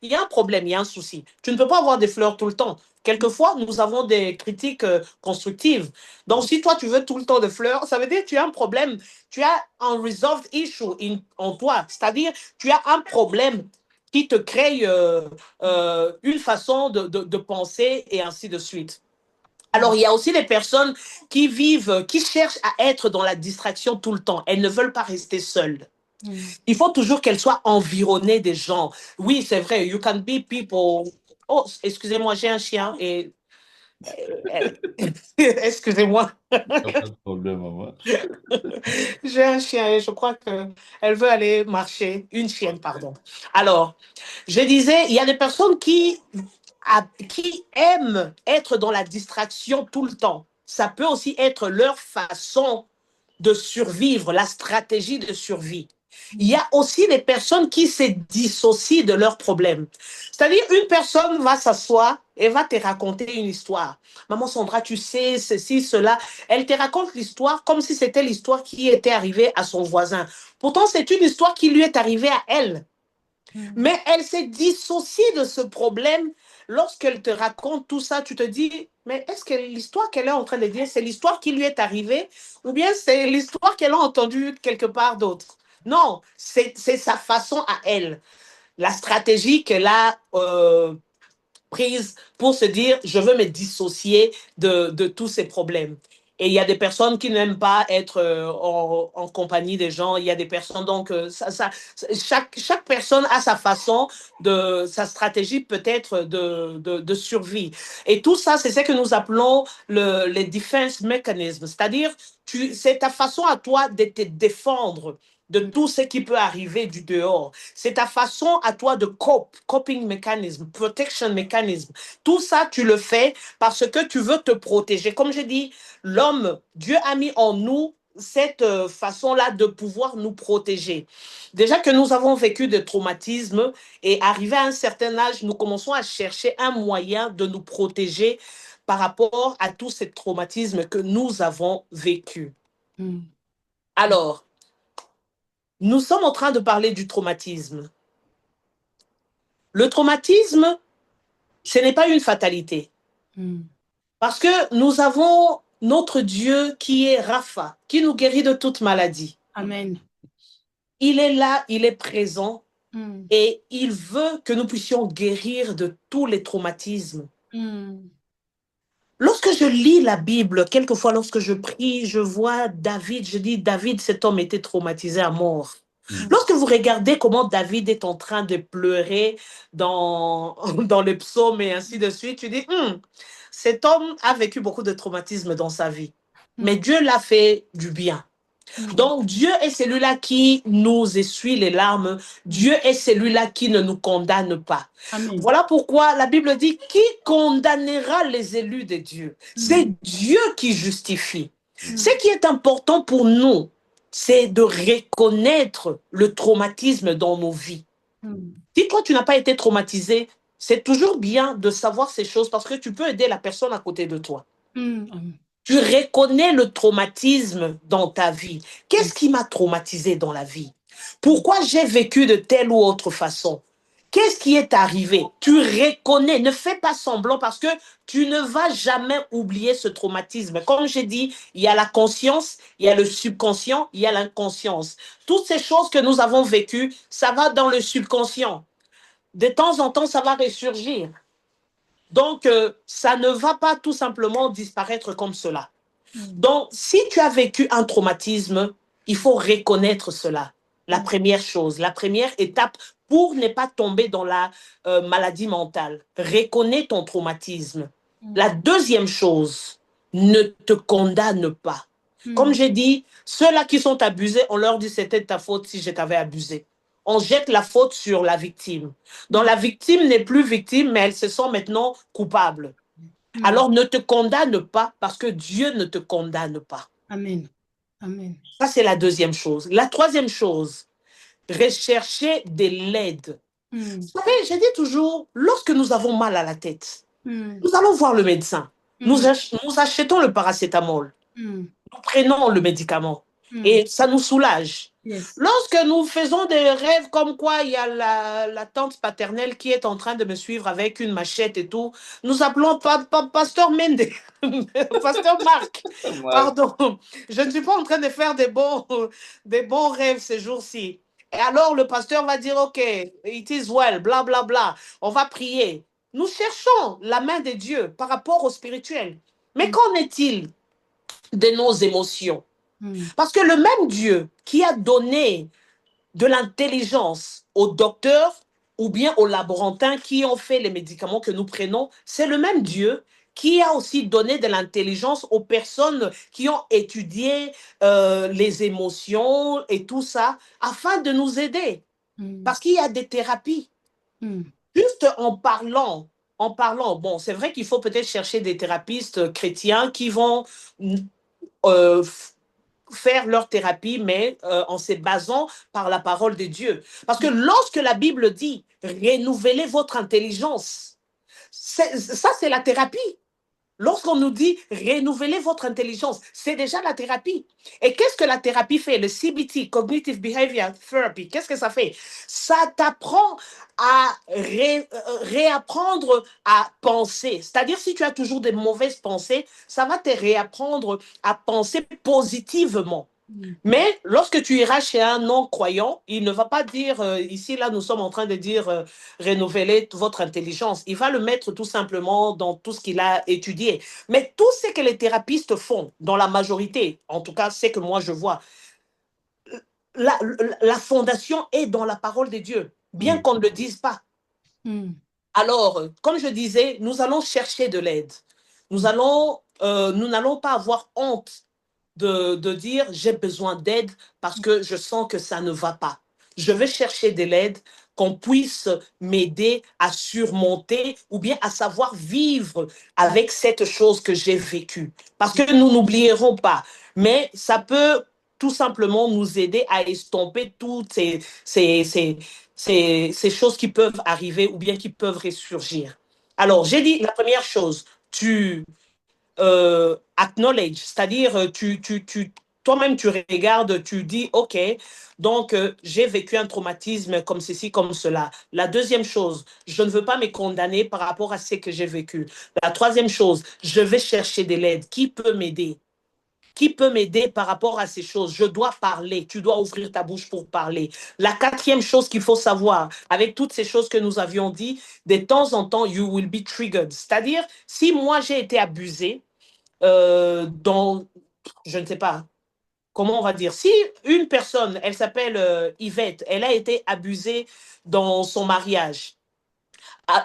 il y a un problème, il y a un souci. Tu ne peux pas avoir des fleurs tout le temps. Quelquefois, nous avons des critiques constructives. Donc, si toi, tu veux tout le temps des fleurs, ça veut dire que tu as un problème. Tu as un resolved issue en toi. C'est-à-dire, tu as un problème qui te crée une façon de penser et ainsi de suite. Alors, il y a aussi des personnes qui cherchent à être dans la distraction tout le temps. Elles ne veulent pas rester seules. Il faut toujours qu'elles soient environnées des gens. Oui, c'est vrai, you can be people. Oh, excusez-moi, j'ai un chien et... excusez-moi. Pas de problème, maman. J'ai un chien et je crois qu'elle veut aller marcher. Une chienne, pardon. Alors, je disais, il y a des personnes qui aiment être dans la distraction tout le temps. Ça peut aussi être leur façon de survivre, la stratégie de survie. Il y a aussi des personnes qui se dissocient de leurs problèmes. C'est-à-dire, une personne va s'asseoir et va te raconter une histoire. Maman Sandra, tu sais, ceci, cela. Elle te raconte l'histoire comme si c'était l'histoire qui était arrivée à son voisin. Pourtant, c'est une histoire qui lui est arrivée à elle. Mais elle s'est dissociée de ce problème. Lorsqu'elle te raconte tout ça, tu te dis, mais est-ce que l'histoire qu'elle est en train de dire, c'est l'histoire qui lui est arrivée ou bien c'est l'histoire qu'elle a entendue quelque part d'autre? Non, c'est sa façon à elle. La stratégie qu'elle a prise pour se dire, je veux me dissocier de tous ces problèmes. Et il y a des personnes qui n'aiment pas être en compagnie des gens. Il y a des personnes, donc, chaque personne a sa façon, sa stratégie peut-être de survie. Et tout ça, c'est ce que nous appelons les defense mechanisms. C'est-à-dire, c'est ta façon à toi de te défendre de tout ce qui peut arriver du dehors. C'est ta façon à toi de coping mechanism, protection mechanism. Tout ça, tu le fais parce que tu veux te protéger. Comme je dis, l'homme, Dieu a mis en nous cette façon-là de pouvoir nous protéger. Déjà que nous avons vécu des traumatismes et arrivé à un certain âge, nous commençons à chercher un moyen de nous protéger par rapport à tous ces traumatismes que nous avons vécus. Alors, nous sommes en train de parler du traumatisme. Le traumatisme, ce n'est pas une fatalité. Parce que nous avons notre Dieu qui est Rapha, qui nous guérit de toute maladie. Amen. Il est là, il est présent et il veut que nous puissions guérir de tous les traumatismes. Lorsque je lis la Bible, quelquefois lorsque je prie, je vois David, je dis David, cet homme était traumatisé à mort. Lorsque vous regardez comment David est en train de pleurer dans le psaume et ainsi de suite, tu dis, cet homme a vécu beaucoup de traumatismes dans sa vie, mais Dieu l'a fait du bien. Donc Dieu est celui-là qui nous essuie les larmes. Dieu est celui-là qui ne nous condamne pas. Amen. Voilà pourquoi la Bible dit, qui condamnera les élus de Dieu? C'est Dieu qui justifie. Ce qui est important pour nous, c'est de reconnaître le traumatisme dans nos vies. Si toi, tu n'as pas été traumatisé, c'est toujours bien de savoir ces choses parce que tu peux aider la personne à côté de toi. Tu reconnais le traumatisme dans ta vie. Qu'est-ce qui m'a traumatisé dans la vie? Pourquoi j'ai vécu de telle ou autre façon? Qu'est-ce qui est arrivé? Tu reconnais, ne fais pas semblant parce que tu ne vas jamais oublier ce traumatisme. Comme j'ai dit, il y a la conscience, il y a le subconscient, il y a l'inconscience. Toutes ces choses que nous avons vécues, ça va dans le subconscient. De temps en temps, ça va ressurgir. Donc, ça ne va pas tout simplement disparaître comme cela. Donc, si tu as vécu un traumatisme, il faut reconnaître cela. La première chose, la première étape pour ne pas tomber dans la maladie mentale. Reconnais ton traumatisme. La deuxième chose, ne te condamne pas. Comme j'ai dit, ceux-là qui sont abusés, on leur dit c'était ta faute si je t'avais abusé. On jette la faute sur la victime. Donc la victime n'est plus victime, mais elle se sent maintenant coupable. Alors ne te condamne pas parce que Dieu ne te condamne pas. Amen. Amen. Ça, c'est la deuxième chose. La troisième chose, rechercher de l'aide. Vous savez, je dis toujours, lorsque nous avons mal à la tête, nous allons voir le médecin. Nous achetons le paracétamol. Nous prenons le médicament. Et ça nous soulage. Yes. Lorsque nous faisons des rêves comme quoi il y a la tante paternelle qui est en train de me suivre avec une machette et tout, nous appelons Pasteur Mende, Pasteur Marc. Pardon, je ne suis pas en train de faire des bons rêves ces jours-ci. Et alors le pasteur va dire, OK, it is well, bla bla bla. On va prier. Nous cherchons la main de Dieu par rapport au spirituel. Mais qu'en est-il de nos émotions? Parce que le même Dieu qui a donné de l'intelligence aux docteurs ou bien aux laborantins qui ont fait les médicaments que nous prenons, c'est le même Dieu qui a aussi donné de l'intelligence aux personnes qui ont étudié les émotions et tout ça afin de nous aider. Parce qu'il y a des thérapies. Juste en parlant, bon, c'est vrai qu'il faut peut-être chercher des thérapeutes chrétiens qui vont faire leur thérapie, mais en se basant par la parole de Dieu. Parce que lorsque la Bible dit « renouvelez votre intelligence », ça, c'est la thérapie. Lorsqu'on nous dit « renouvelez votre intelligence », c'est déjà la thérapie. Et qu'est-ce que la thérapie fait? Le CBT, Cognitive Behavior Therapy, qu'est-ce que ça fait? Ça t'apprend à réapprendre à penser. C'est-à-dire, si tu as toujours des mauvaises pensées, ça va te réapprendre à penser positivement. Mais lorsque tu iras chez un non-croyant, il ne va pas dire, ici, là, nous sommes en train de dire, renouveler votre intelligence. Il va le mettre tout simplement dans tout ce qu'il a étudié. Mais tout ce que les thérapeutes font, dans la majorité, en tout cas, c'est que moi je vois, la, la fondation est dans la parole de Dieu, bien qu'on ne le dise pas. Alors, comme je disais, nous allons chercher de l'aide. Nous n'allons pas avoir honte de dire j'ai besoin d'aide parce que je sens que ça ne va pas. Je vais chercher de l'aide, qu'on puisse m'aider à surmonter ou bien à savoir vivre avec cette chose que j'ai vécue. Parce que nous n'oublierons pas, mais ça peut tout simplement nous aider à estomper toutes ces choses qui peuvent arriver ou bien qui peuvent ressurgir. Alors, j'ai dit la première chose, tu acknowledge, c'est-à-dire toi-même tu regardes, tu dis ok, donc j'ai vécu un traumatisme comme ceci, comme cela. La deuxième chose, je ne veux pas me condamner par rapport à ce que j'ai vécu. La troisième chose, je vais chercher de l'aide. Qui peut m'aider? Qui peut m'aider par rapport à ces choses? Je dois parler. Tu dois ouvrir ta bouche pour parler. La quatrième chose qu'il faut savoir, avec toutes ces choses que nous avions dit, de temps en temps, you will be triggered. C'est-à-dire, si moi j'ai été abusée, dans, je ne sais pas, comment on va dire, si une personne, elle s'appelle Yvette, elle a été abusée dans son mariage,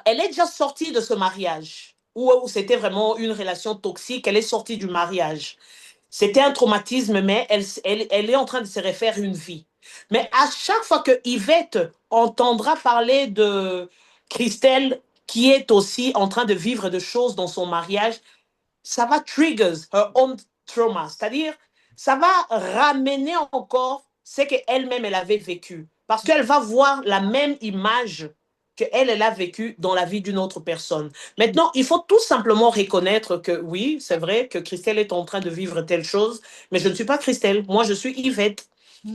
elle est déjà sortie de ce mariage, où c'était vraiment une relation toxique, elle est sortie du mariage. C'était un traumatisme, mais elle est en train de se refaire une vie. Mais à chaque fois que Yvette entendra parler de Christelle, qui est aussi en train de vivre des choses dans son mariage, ça va trigger her own trauma, c'est-à-dire ça va ramener encore ce qu'elle-même elle avait vécu, parce qu'elle va voir la même image qu'elle elle a vécu dans la vie d'une autre personne. Maintenant, il faut tout simplement reconnaître que oui, c'est vrai que Christelle est en train de vivre telle chose, mais je ne suis pas Christelle, moi je suis Yvette.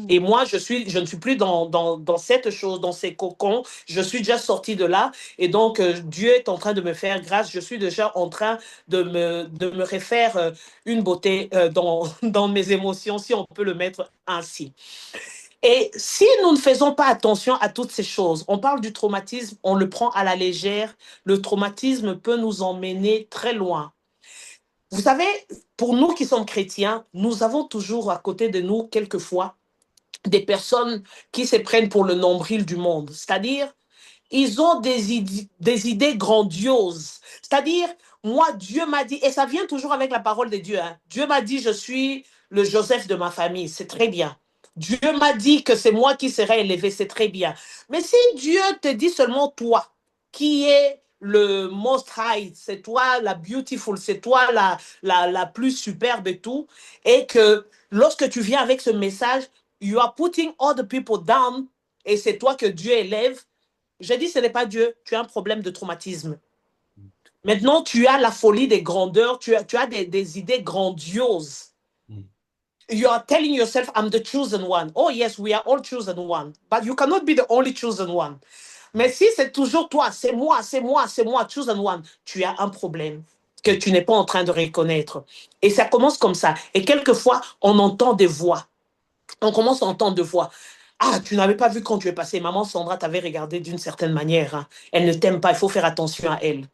Et moi, je ne suis plus dans cette chose, dans ces cocons. Je suis déjà sortie de là. Et donc, Dieu est en train de me faire grâce. Je suis déjà en train de me refaire une beauté dans mes émotions, si on peut le mettre ainsi. Et si nous ne faisons pas attention à toutes ces choses, on parle du traumatisme, on le prend à la légère. Le traumatisme peut nous emmener très loin. Vous savez, pour nous qui sommes chrétiens, nous avons toujours à côté de nous, quelquefois, des personnes qui se prennent pour le nombril du monde. C'est-à-dire, ils ont des idées grandioses. C'est-à-dire, moi, Dieu m'a dit, et ça vient toujours avec la parole de Dieu, hein. Dieu m'a dit, je suis le Joseph de ma famille, c'est très bien. Dieu m'a dit que c'est moi qui serai élevé, c'est très bien. Mais si Dieu te dit seulement toi, qui est le most high, c'est toi la beautiful, c'est toi la plus superbe et tout, et que lorsque tu viens avec ce message, you are putting other people down, et c'est toi que Dieu élève, j'ai dit, ce n'est pas Dieu, tu as un problème de traumatisme. Maintenant, tu as la folie des grandeurs, tu as des idées grandioses. You are telling yourself, I'm the chosen one. Oh yes, we are all chosen one. But you cannot be the only chosen one. Mais si c'est toujours toi, c'est moi, c'est moi, c'est moi, chosen one, tu as un problème que tu n'es pas en train de reconnaître. Et ça commence comme ça. Et quelquefois, on entend des voix. On commence à entendre des voix. Ah, tu n'avais pas vu quand tu es passé. Maman Sandra t'avait regardé d'une certaine manière, hein. Elle ne t'aime pas, il faut faire attention à elle.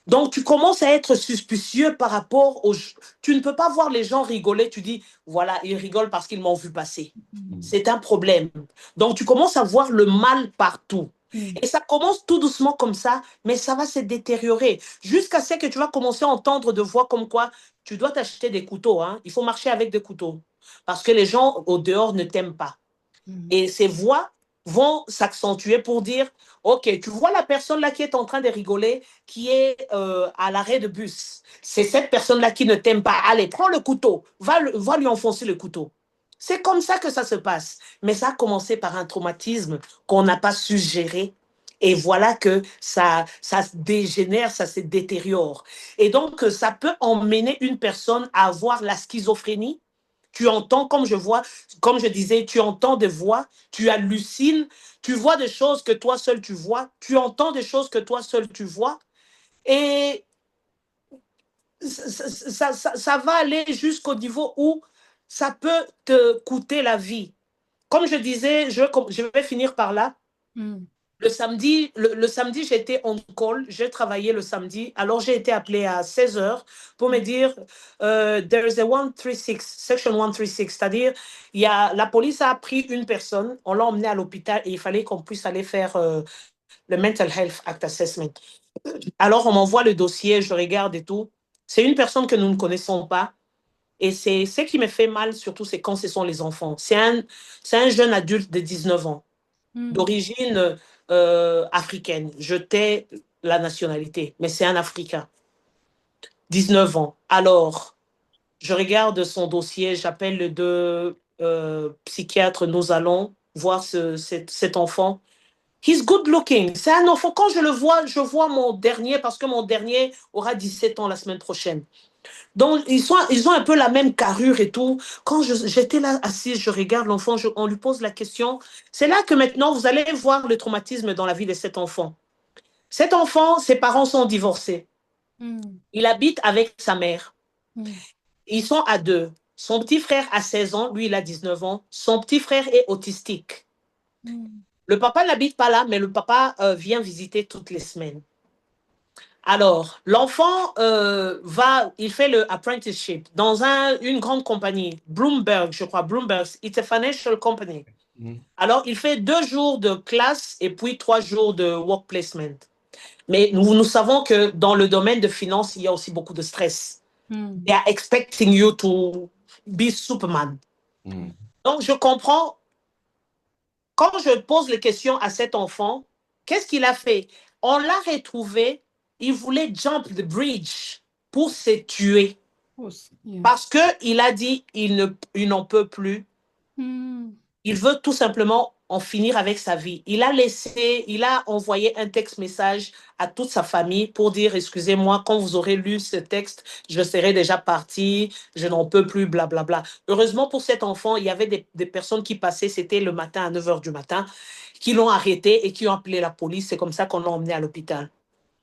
Donc, tu commences à être suspicieux par rapport aux... Tu ne peux pas voir les gens rigoler. Tu dis, voilà, ils rigolent parce qu'ils m'ont vu passer. C'est un problème. Donc, tu commences à voir le mal partout. Et ça commence tout doucement comme ça, mais ça va se détériorer jusqu'à ce que tu vas commencer à entendre de voix comme quoi tu dois t'acheter des couteaux, hein. Il faut marcher avec des couteaux parce que les gens au dehors ne t'aiment pas. Et ces voix vont s'accentuer pour dire, OK, tu vois la personne là qui est en train de rigoler, qui est à l'arrêt de bus. C'est cette personne-là qui ne t'aime pas. Allez, prends le couteau, va lui enfoncer le couteau. C'est comme ça que ça se passe. Mais ça a commencé par un traumatisme qu'on n'a pas su gérer. Et voilà que ça se dégénère, ça se détériore. Et donc, ça peut emmener une personne à avoir la schizophrénie. Tu entends, comme je disais, tu entends des voix, tu hallucines, tu vois des choses que toi seul tu vois, tu entends des choses que toi seul tu vois, et ça va aller jusqu'au niveau où ça peut te coûter la vie. Comme je disais, je vais finir par là. Le samedi, j'étais en call, j'ai travaillé le samedi, alors j'ai été appelée à 16 heures pour me dire there is a 136, section 136, c'est-à-dire la police a pris une personne, on l'a emmenée à l'hôpital et il fallait qu'on puisse aller faire le Mental Health Act Assessment. Alors on m'envoie le dossier, je regarde et tout. C'est une personne que nous ne connaissons pas. Et c'est ce qui me fait mal, surtout, c'est quand ce sont les enfants. C'est un jeune adulte de 19 ans, d'origine africaine. Je tais la nationalité, mais c'est un Africain. 19 ans. Alors, je regarde son dossier, j'appelle les deux psychiatres, nous allons voir cet enfant. He's good looking. C'est un enfant. Quand je vois mon dernier, parce que mon dernier aura 17 ans la semaine prochaine. Donc, ils ont un peu la même carrure et tout. Quand j'étais là assise, je regarde l'enfant, on lui pose la question. C'est là que maintenant, vous allez voir le traumatisme dans la vie de cet enfant. Cet enfant, ses parents sont divorcés. Il habite avec sa mère. Ils sont à deux. Son petit frère a 16 ans, lui, il a 19 ans. Son petit frère est autistique. Le papa n'habite pas là, mais le papa vient visiter toutes les semaines. Alors, l'enfant il fait le apprenticeship dans une grande compagnie, Bloomberg, je crois, Bloomberg, it's a financial company. Alors, il fait 2 jours de classe et puis 3 jours de work placement. Mais nous savons que dans le domaine de finance, il y a aussi beaucoup de stress. They are expecting you to be Superman. Donc, je comprends. Quand je pose les questions à cet enfant, qu'est-ce qu'il a fait? On l'a retrouvé, il voulait jump the bridge pour se tuer. Parce qu'il a dit il n'en peut plus. Il veut tout simplement en finir avec sa vie. Il a envoyé un texte-message à toute sa famille pour dire, excusez-moi, quand vous aurez lu ce texte, je serai déjà parti, je n'en peux plus, blablabla. Heureusement pour cet enfant, il y avait des personnes qui passaient, c'était le matin à 9 h du matin, qui l'ont arrêté et qui ont appelé la police. C'est comme ça qu'on l'a emmené à l'hôpital.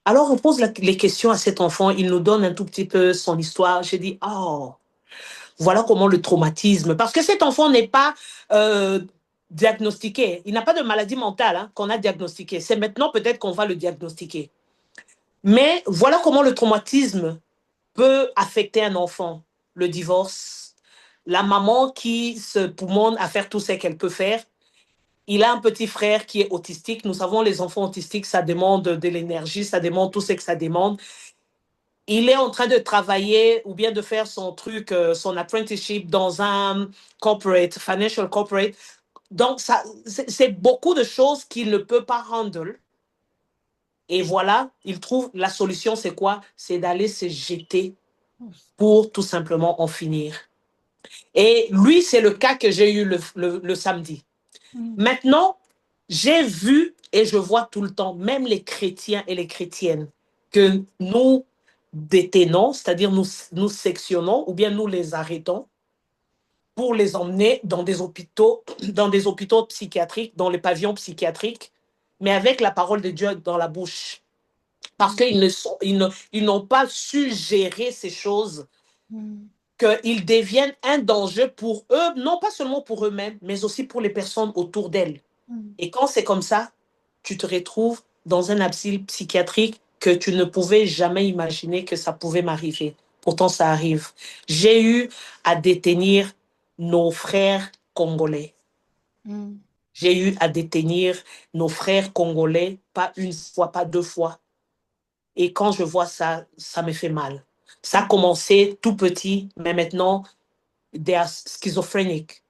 Alors, on pose les questions à cet enfant, il nous donne un tout petit peu son histoire. J'ai dit, oh, voilà comment le traumatisme, parce que cet enfant n'est pas diagnostiqué, il n'a pas de maladie mentale qu'on a diagnostiquée. C'est maintenant peut-être qu'on va le diagnostiquer. Mais voilà comment le traumatisme peut affecter un enfant. Le divorce, la maman qui se poumonne à faire tout ce qu'elle peut faire. Il a un petit frère qui est autistique. Nous savons, les enfants autistiques, ça demande de l'énergie, ça demande tout ce que ça demande. Il est en train de travailler ou bien de faire son truc, son apprenticeship dans un corporate, financial corporate. Donc, c'est beaucoup de choses qu'il ne peut pas handle. Et voilà, il trouve la solution, c'est quoi? C'est d'aller se jeter pour tout simplement en finir. Et lui, c'est le cas que j'ai eu le samedi. Maintenant, j'ai vu et je vois tout le temps, même les chrétiens et les chrétiennes, que nous détenons, c'est-à-dire nous sectionnons ou bien nous les arrêtons pour les emmener dans des hôpitaux psychiatriques, dans les pavillons psychiatriques, mais avec la parole de Dieu dans la bouche. Parce qu'ils n'ont pas su gérer ces choses, qu'ils deviennent un danger pour eux, non pas seulement pour eux-mêmes, mais aussi pour les personnes autour d'elles. Et quand c'est comme ça, tu te retrouves dans un asile psychiatrique que tu ne pouvais jamais imaginer que ça pouvait m'arriver. Pourtant, ça arrive. J'ai eu à détenir nos frères congolais. J'ai eu à détenir nos frères congolais, pas une fois, pas 2 fois. Et quand je vois ça, ça me fait mal. Ça a commencé tout petit, mais maintenant, they are schizophrenic.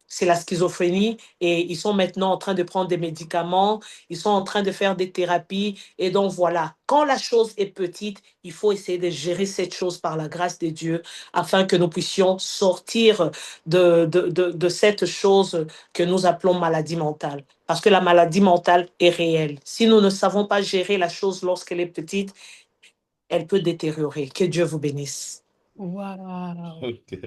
C'est la schizophrénie et ils sont maintenant en train de prendre des médicaments, ils sont en train de faire des thérapies. Et donc voilà, quand la chose est petite, il faut essayer de gérer cette chose par la grâce de Dieu afin que nous puissions sortir de cette chose que nous appelons maladie mentale. Parce que la maladie mentale est réelle. Si nous ne savons pas gérer la chose lorsqu'elle est petite, elle peut détériorer. Que Dieu vous bénisse. Wow. Ok.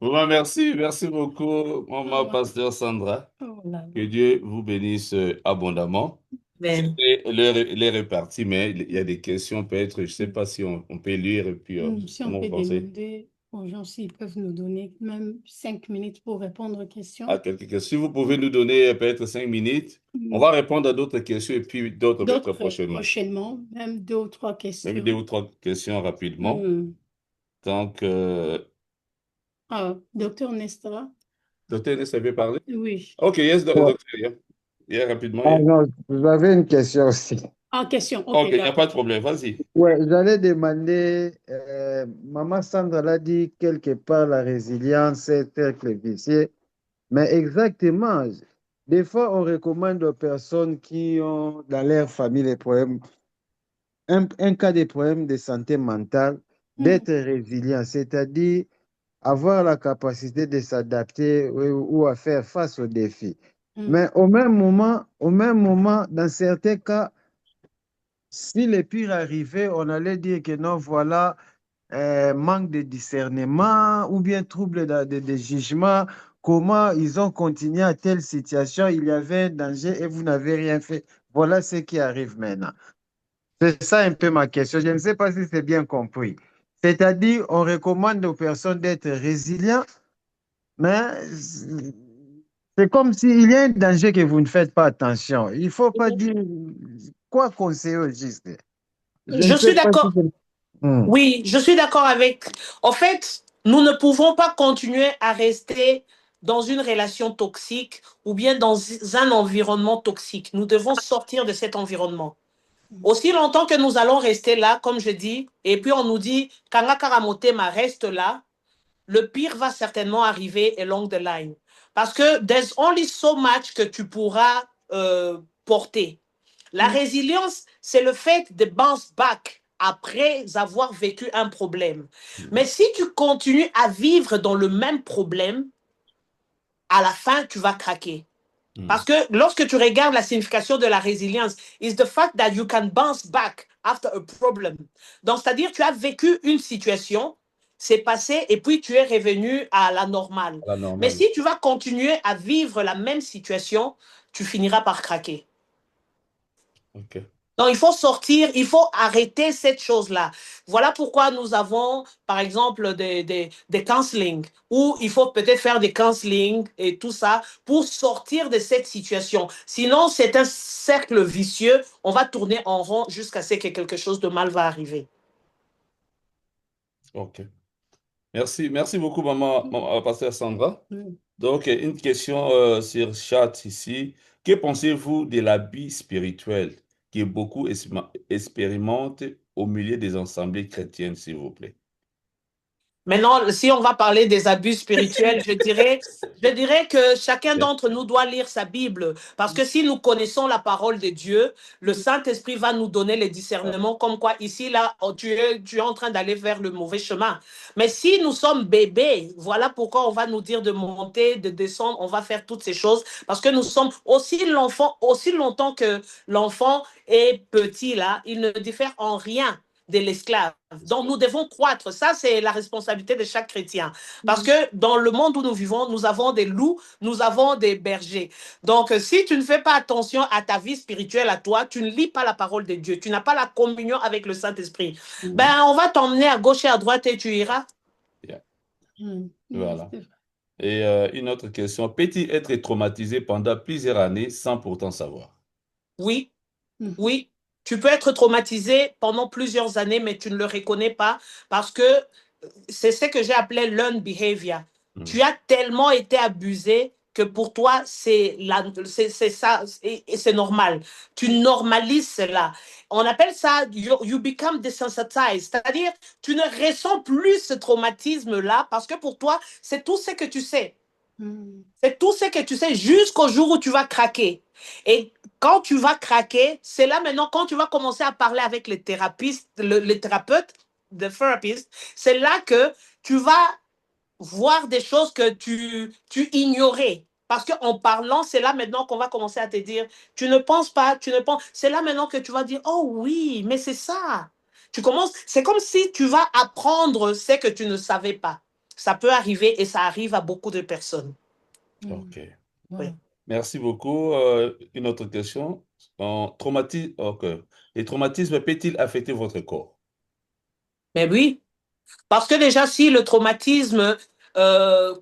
Bon, merci, merci beaucoup, maman, pasteur Sandra. Que Dieu vous bénisse abondamment. Amen. L'heure est répartie, mais il y a des questions, peut-être, je ne sais pas si on peut lire et puis Si on comment peut vous pensez? demander aux gens s'ils peuvent nous donner même 5 minutes pour répondre aux questions. À quelques questions. Si vous pouvez nous donner peut-être 5 minutes, on Mm. va répondre à d'autres questions et puis d'autres peut-être D'autres prochainement. prochainement, même 2 ou 3 Même questions. 2 ou 3 questions rapidement. Mm. Donc, Ah, docteur Nestora? docteur, vous savez parler? Oui. Ok, yes, Ouais. docteur. Yeah, rapidement. Ah Yeah. non, j'avais une question aussi. Ah, question. OK, Ok, il n'y a d'accord. pas de problème. Vas-y. Ouais, j'allais demander, Maman Sandra l'a dit quelque part, la résilience est cercle vicieux, mais exactement, des fois on recommande aux personnes qui ont dans leur famille des problèmes, un cas de problème de santé mentale, Mm. d'être résilient, c'est-à-dire avoir la capacité de s'adapter ou à faire face aux défis. Mm. Mais au même moment, dans certains cas, si le pire arrivait, on allait dire que non, voilà, manque de discernement ou bien trouble de jugement. Comment ils ont continué à telle situation, il y avait un danger et vous n'avez rien fait. Voilà ce qui arrive maintenant. C'est ça un peu ma question. Je ne sais pas si c'est bien compris. C'est-à-dire, on recommande aux personnes d'être résilients, mais c'est comme s'il y a un danger que vous ne faites pas attention. Il ne faut pas dire quoi conseiller au juste. Je ne Je sais suis pas si d'accord. c'est... Hmm. Oui, je suis d'accord avec. En fait, nous ne pouvons pas continuer à rester dans une relation toxique ou bien dans un environnement toxique. Nous devons sortir de cet environnement. Aussi longtemps que nous allons rester là, comme je dis, et puis on nous dit, Kanga Karamotema reste là, le pire va certainement arriver along the line. Parce que there's only so much que tu pourras porter. La Mm. résilience, c'est le fait de bounce back après avoir vécu un problème. Mais si tu continues à vivre dans le même problème, à la fin, tu vas craquer. Parce que lorsque tu regardes la signification de la résilience, is the fact that you can bounce back after a problem. Donc, c'est-à-dire, tu as vécu une situation, c'est passé, et puis tu es revenu à la normale. La Mais normale. si tu vas continuer à vivre la même situation, tu finiras par craquer. Ok. Donc, il faut sortir, il faut arrêter cette chose-là. Voilà pourquoi nous avons, par exemple, des counseling, où il faut peut-être faire des counseling et tout ça pour sortir de cette situation. Sinon, c'est un cercle vicieux. On va tourner en rond jusqu'à ce que quelque chose de mal va arriver. Ok. Merci beaucoup, pasteur Sandra. Mm. Donc, une question sur chat ici. Que pensez-vous de l'habit spirituel que beaucoup expérimentent au milieu des assemblées chrétiennes, s'il vous plaît? Maintenant, si on va parler des abus spirituels, je dirais que chacun d'entre nous doit lire sa Bible. Parce que si nous connaissons la parole de Dieu, le Saint-Esprit va nous donner les discernements comme quoi ici, là, tu es en train d'aller vers le mauvais chemin. Mais si nous sommes bébés, voilà pourquoi on va nous dire de monter, de descendre, on va faire toutes ces choses. Parce que nous sommes aussi longtemps que l'enfant est petit, là, il ne diffère en rien de l'esclave. Donc, nous devons croître. Ça, c'est la responsabilité de chaque chrétien. Parce que dans le monde où nous vivons, nous avons des loups, nous avons des bergers. Donc, si tu ne fais pas attention à ta vie spirituelle, à toi, tu ne lis pas la parole de Dieu, tu n'as pas la communion avec le Saint-Esprit, ben, on va t'emmener à gauche et à droite et tu iras. Yeah. Mm. Voilà. C'est vrai. Et une autre question. Peut-il être traumatisé pendant plusieurs années sans pourtant savoir? Oui, Mm. oui. Tu peux être traumatisé pendant plusieurs années, mais tu ne le reconnais pas parce que c'est ce que j'ai appelé learned behavior. Tu as tellement été abusé que pour toi, c'est ça, et c'est normal. Tu normalises cela. On appelle ça, you become desensitized, c'est-à-dire, tu ne ressens plus ce traumatisme-là parce que pour toi, c'est tout ce que tu sais. Mm. C'est tout ce que tu sais jusqu'au jour où tu vas craquer. Et quand tu vas craquer, c'est là maintenant, quand tu vas commencer à parler avec les thérapeutes, the therapist, c'est là que tu vas voir des choses que tu ignorais. Parce qu'en parlant, c'est là maintenant qu'on va commencer à te dire, tu ne penses pas, tu ne penses. C'est là maintenant que tu vas dire, oh oui, mais c'est ça. Tu commences, c'est comme si tu vas apprendre ce que tu ne savais pas. Ça peut arriver et ça arrive à beaucoup de personnes. Ok. Oui. Merci beaucoup. Une autre question. Ok. Les traumatismes peuvent-ils affecter votre corps? Mais oui, Parce que déjà, si le traumatisme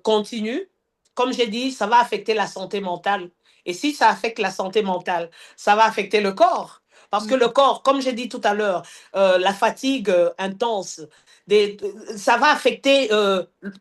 continue, comme j'ai dit, ça va affecter la santé mentale. Et si ça affecte la santé mentale, ça va affecter le corps. Parce que le corps, comme j'ai dit tout à l'heure, la fatigue intense, ça va affecter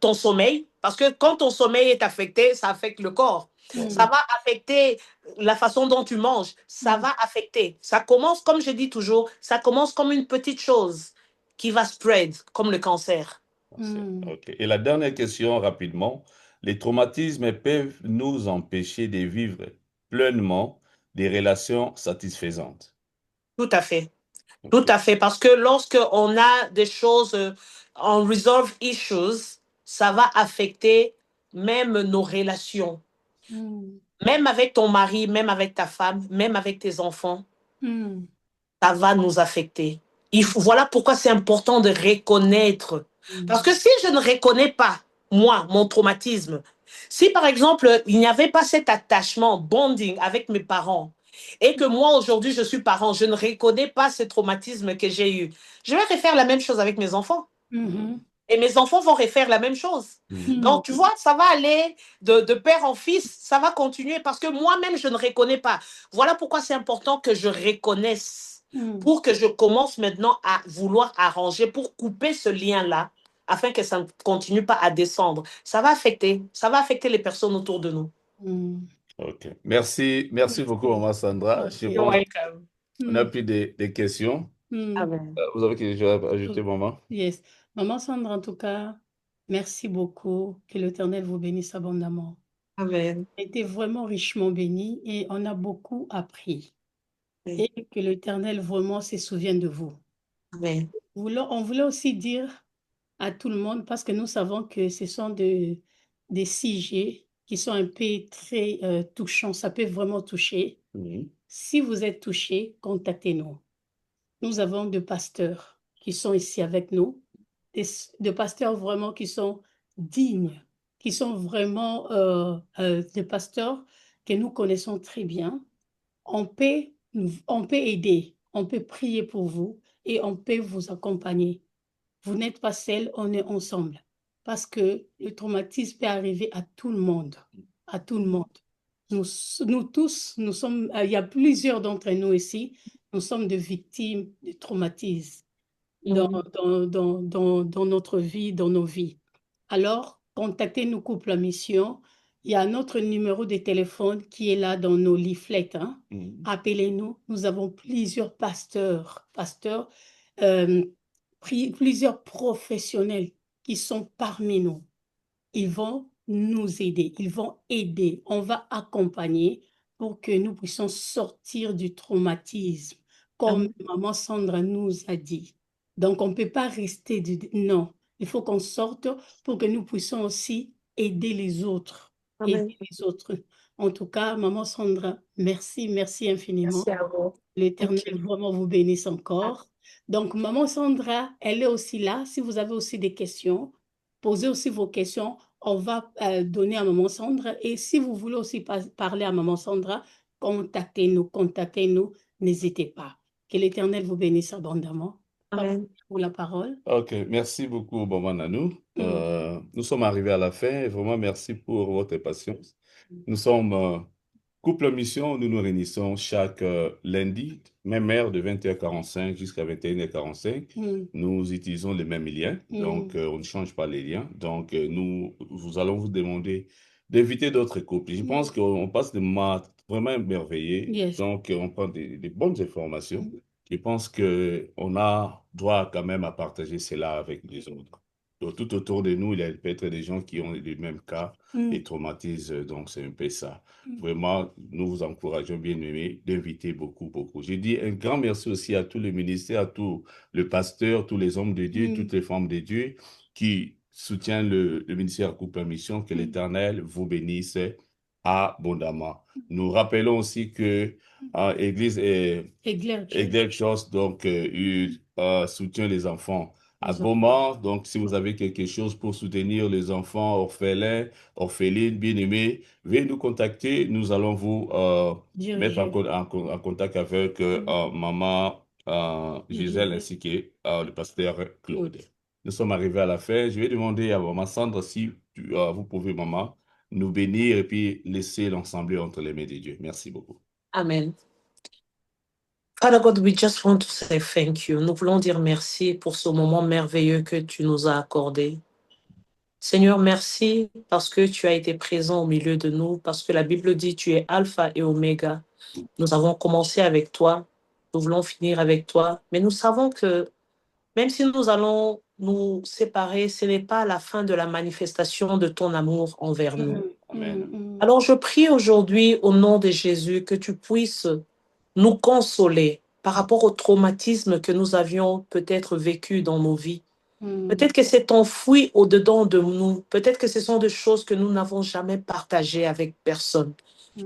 ton sommeil. Parce que quand ton sommeil est affecté, ça affecte le corps. Ça va affecter la façon dont tu manges. Ça va affecter. Ça commence, comme je dis toujours, ça commence comme une petite chose qui va spread, comme le cancer. Ok. Et la dernière question, rapidement. Les traumatismes peuvent nous empêcher de vivre pleinement des relations satisfaisantes. Tout à fait. Tout Ok. à fait. Parce que lorsque on a des choses, unresolved issues, ça va affecter même nos relations. Même avec ton mari, même avec ta femme, même avec tes enfants, ça va nous affecter. Voilà pourquoi c'est important de reconnaître. Parce que si je ne reconnais pas, moi, mon traumatisme, si par exemple, il n'y avait pas cet attachement, bonding avec mes parents, et que moi, aujourd'hui, je suis parent, je ne reconnais pas ce traumatisme que j'ai eu, je vais refaire la même chose avec mes enfants. Et mes enfants vont refaire la même chose. Donc, tu vois, ça va aller de père en fils, ça va continuer parce que moi-même, je ne reconnais pas. Voilà pourquoi c'est important que je reconnaisse pour que je commence maintenant à vouloir arranger, pour couper ce lien-là, afin que ça ne continue pas à descendre. Ça va affecter les personnes autour de nous. Ok. Merci beaucoup, Maman Sandra. Je You're pense welcome. qu'on a plus des questions. Amen. Vous avez quelque chose à ajouter, Maman? Yes. Maman Sandra, en tout cas, merci beaucoup. Que l'Éternel vous bénisse abondamment. Amen. On a été vraiment richement bénis et on a beaucoup appris. Oui. Et que l'Éternel vraiment se souvienne de vous. Amen. On voulait aussi dire à tout le monde, parce que nous savons que ce sont des sujets qui sont un peu très touchants, ça peut vraiment toucher. Si vous êtes touché, contactez-nous. Nous avons des pasteurs qui sont ici avec nous, des pasteurs vraiment qui sont dignes, qui sont vraiment des pasteurs que nous connaissons très bien. On peut aider, on peut prier pour vous et on peut vous accompagner. Vous n'êtes pas seul, on est ensemble. Parce que le traumatisme peut arriver à tout le monde. À tout le monde. Nous tous, nous sommes, il y a plusieurs d'entre nous ici, nous sommes des victimes de traumatisme dans notre vie, dans nos vies. Alors, contactez nos couples à mission. Il y a notre numéro de téléphone qui est là dans nos leaflets. Hein. Appelez-nous. Nous avons plusieurs pasteurs, plusieurs professionnels qui sont parmi nous. Ils vont nous aider, ils vont aider, on va accompagner pour que nous puissions sortir du traumatisme, comme Maman Sandra nous a dit. Donc, on ne peut pas rester non, il faut qu'on sorte pour que nous puissions aussi aider les autres. Amen. Aider les autres. En tout cas, Maman Sandra, merci infiniment. Merci à vous. L'Éternel vraiment vous bénisse encore. Donc, Maman Sandra, elle est aussi là. Si vous avez aussi des questions, posez aussi vos questions. On va donner à Maman Sandra. Et si vous voulez aussi parler à Maman Sandra, contactez-nous. N'hésitez pas. Que l'Éternel vous bénisse abondamment. Amen. Pour la parole. Ok, merci beaucoup, Maman Nanou. Nous sommes arrivés à la fin. Et vraiment, merci pour votre patience. Nous sommes Couple Mission, nous nous réunissons chaque lundi, même heure de 20h45 jusqu'à 21h45. Nous utilisons les mêmes liens, donc on ne change pas les liens. Donc nous allons vous demander d'inviter d'autres couples. Je pense qu'on passe des moments vraiment émerveillés, Yes. donc on prend des bonnes informations. Je pense qu'on a droit quand même à partager cela avec les autres. Donc, tout autour de nous, il peut être des gens qui ont les mêmes cas, les traumatismes, donc c'est un peu ça. Vraiment, nous vous encourageons, bien aimés, d'inviter beaucoup. Je dis un grand merci aussi à tous les ministères, à tous les pasteurs, tous les hommes de Dieu, toutes les femmes de Dieu qui soutiennent le ministère Couple en Mission. Que l'Éternel vous bénisse abondamment. Nous rappelons aussi que Église Church donc soutient les enfants à Goma. Donc, si vous avez quelque chose pour soutenir les enfants orphelins, orphelines, bien-aimés, veuillez nous contacter. Nous allons vous mettre en contact avec Maman Gisèle ainsi que le pasteur Claude. nous sommes arrivés à la fin. Je vais demander à Maman Sandra si vous pouvez, Maman, nous bénir et puis laisser l'ensemble entre les mains de Dieu. Merci beaucoup. Amen. Father God, we just want to say thank you. Nous voulons dire merci pour ce moment merveilleux que tu nous as accordé. Seigneur, merci parce que tu as été présent au milieu de nous, parce que la Bible dit tu es Alpha et Oméga. Nous avons commencé avec toi, nous voulons finir avec toi, mais nous savons que même si nous allons nous séparer, ce n'est pas la fin de la manifestation de ton amour envers nous. Amen. Alors je prie aujourd'hui au nom de Jésus que tu puisses nous consoler par rapport au traumatisme que nous avions peut-être vécu dans nos vies. Peut-être que c'est enfoui au-dedans de nous. Peut-être que ce sont des choses que nous n'avons jamais partagées avec personne.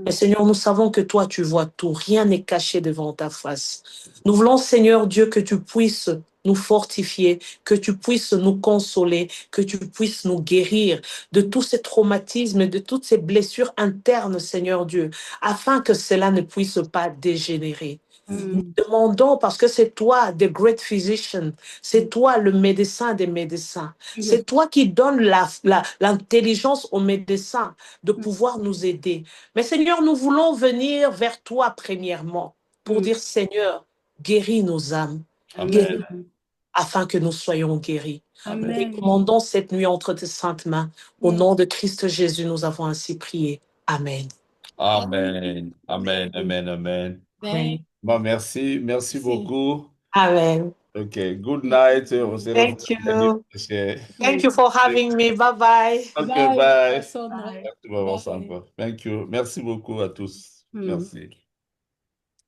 Mais Seigneur, nous savons que toi, tu vois tout. Rien n'est caché devant ta face. Nous voulons, Seigneur Dieu, que tu puisses nous fortifier, que tu puisses nous consoler, que tu puisses nous guérir de tous ces traumatismes, de toutes ces blessures internes, Seigneur Dieu, afin que cela ne puisse pas dégénérer. Nous demandons, parce que c'est toi, the great physician, c'est toi le médecin des médecins, c'est toi qui donnes l'intelligence aux médecins de pouvoir nous aider. Mais Seigneur, nous voulons venir vers toi premièrement pour dire, Seigneur, guéris nos âmes, guéris, afin que nous soyons guéris. Amen. Et commandons cette nuit entre tes saintes mains. Au nom de Christ Jésus, nous avons ainsi prié. Amen. Amen. Amen. Amen. Amen. Amen. Bon, merci. Merci beaucoup. Amen. OK. Good night. On se Thank retrouve la you. nuit prochaine. Thank you for having me. Bye-bye. OK, Bye, bye. Sandra. Merci, Maman Sandra. Thank you. Merci beaucoup à tous. Merci.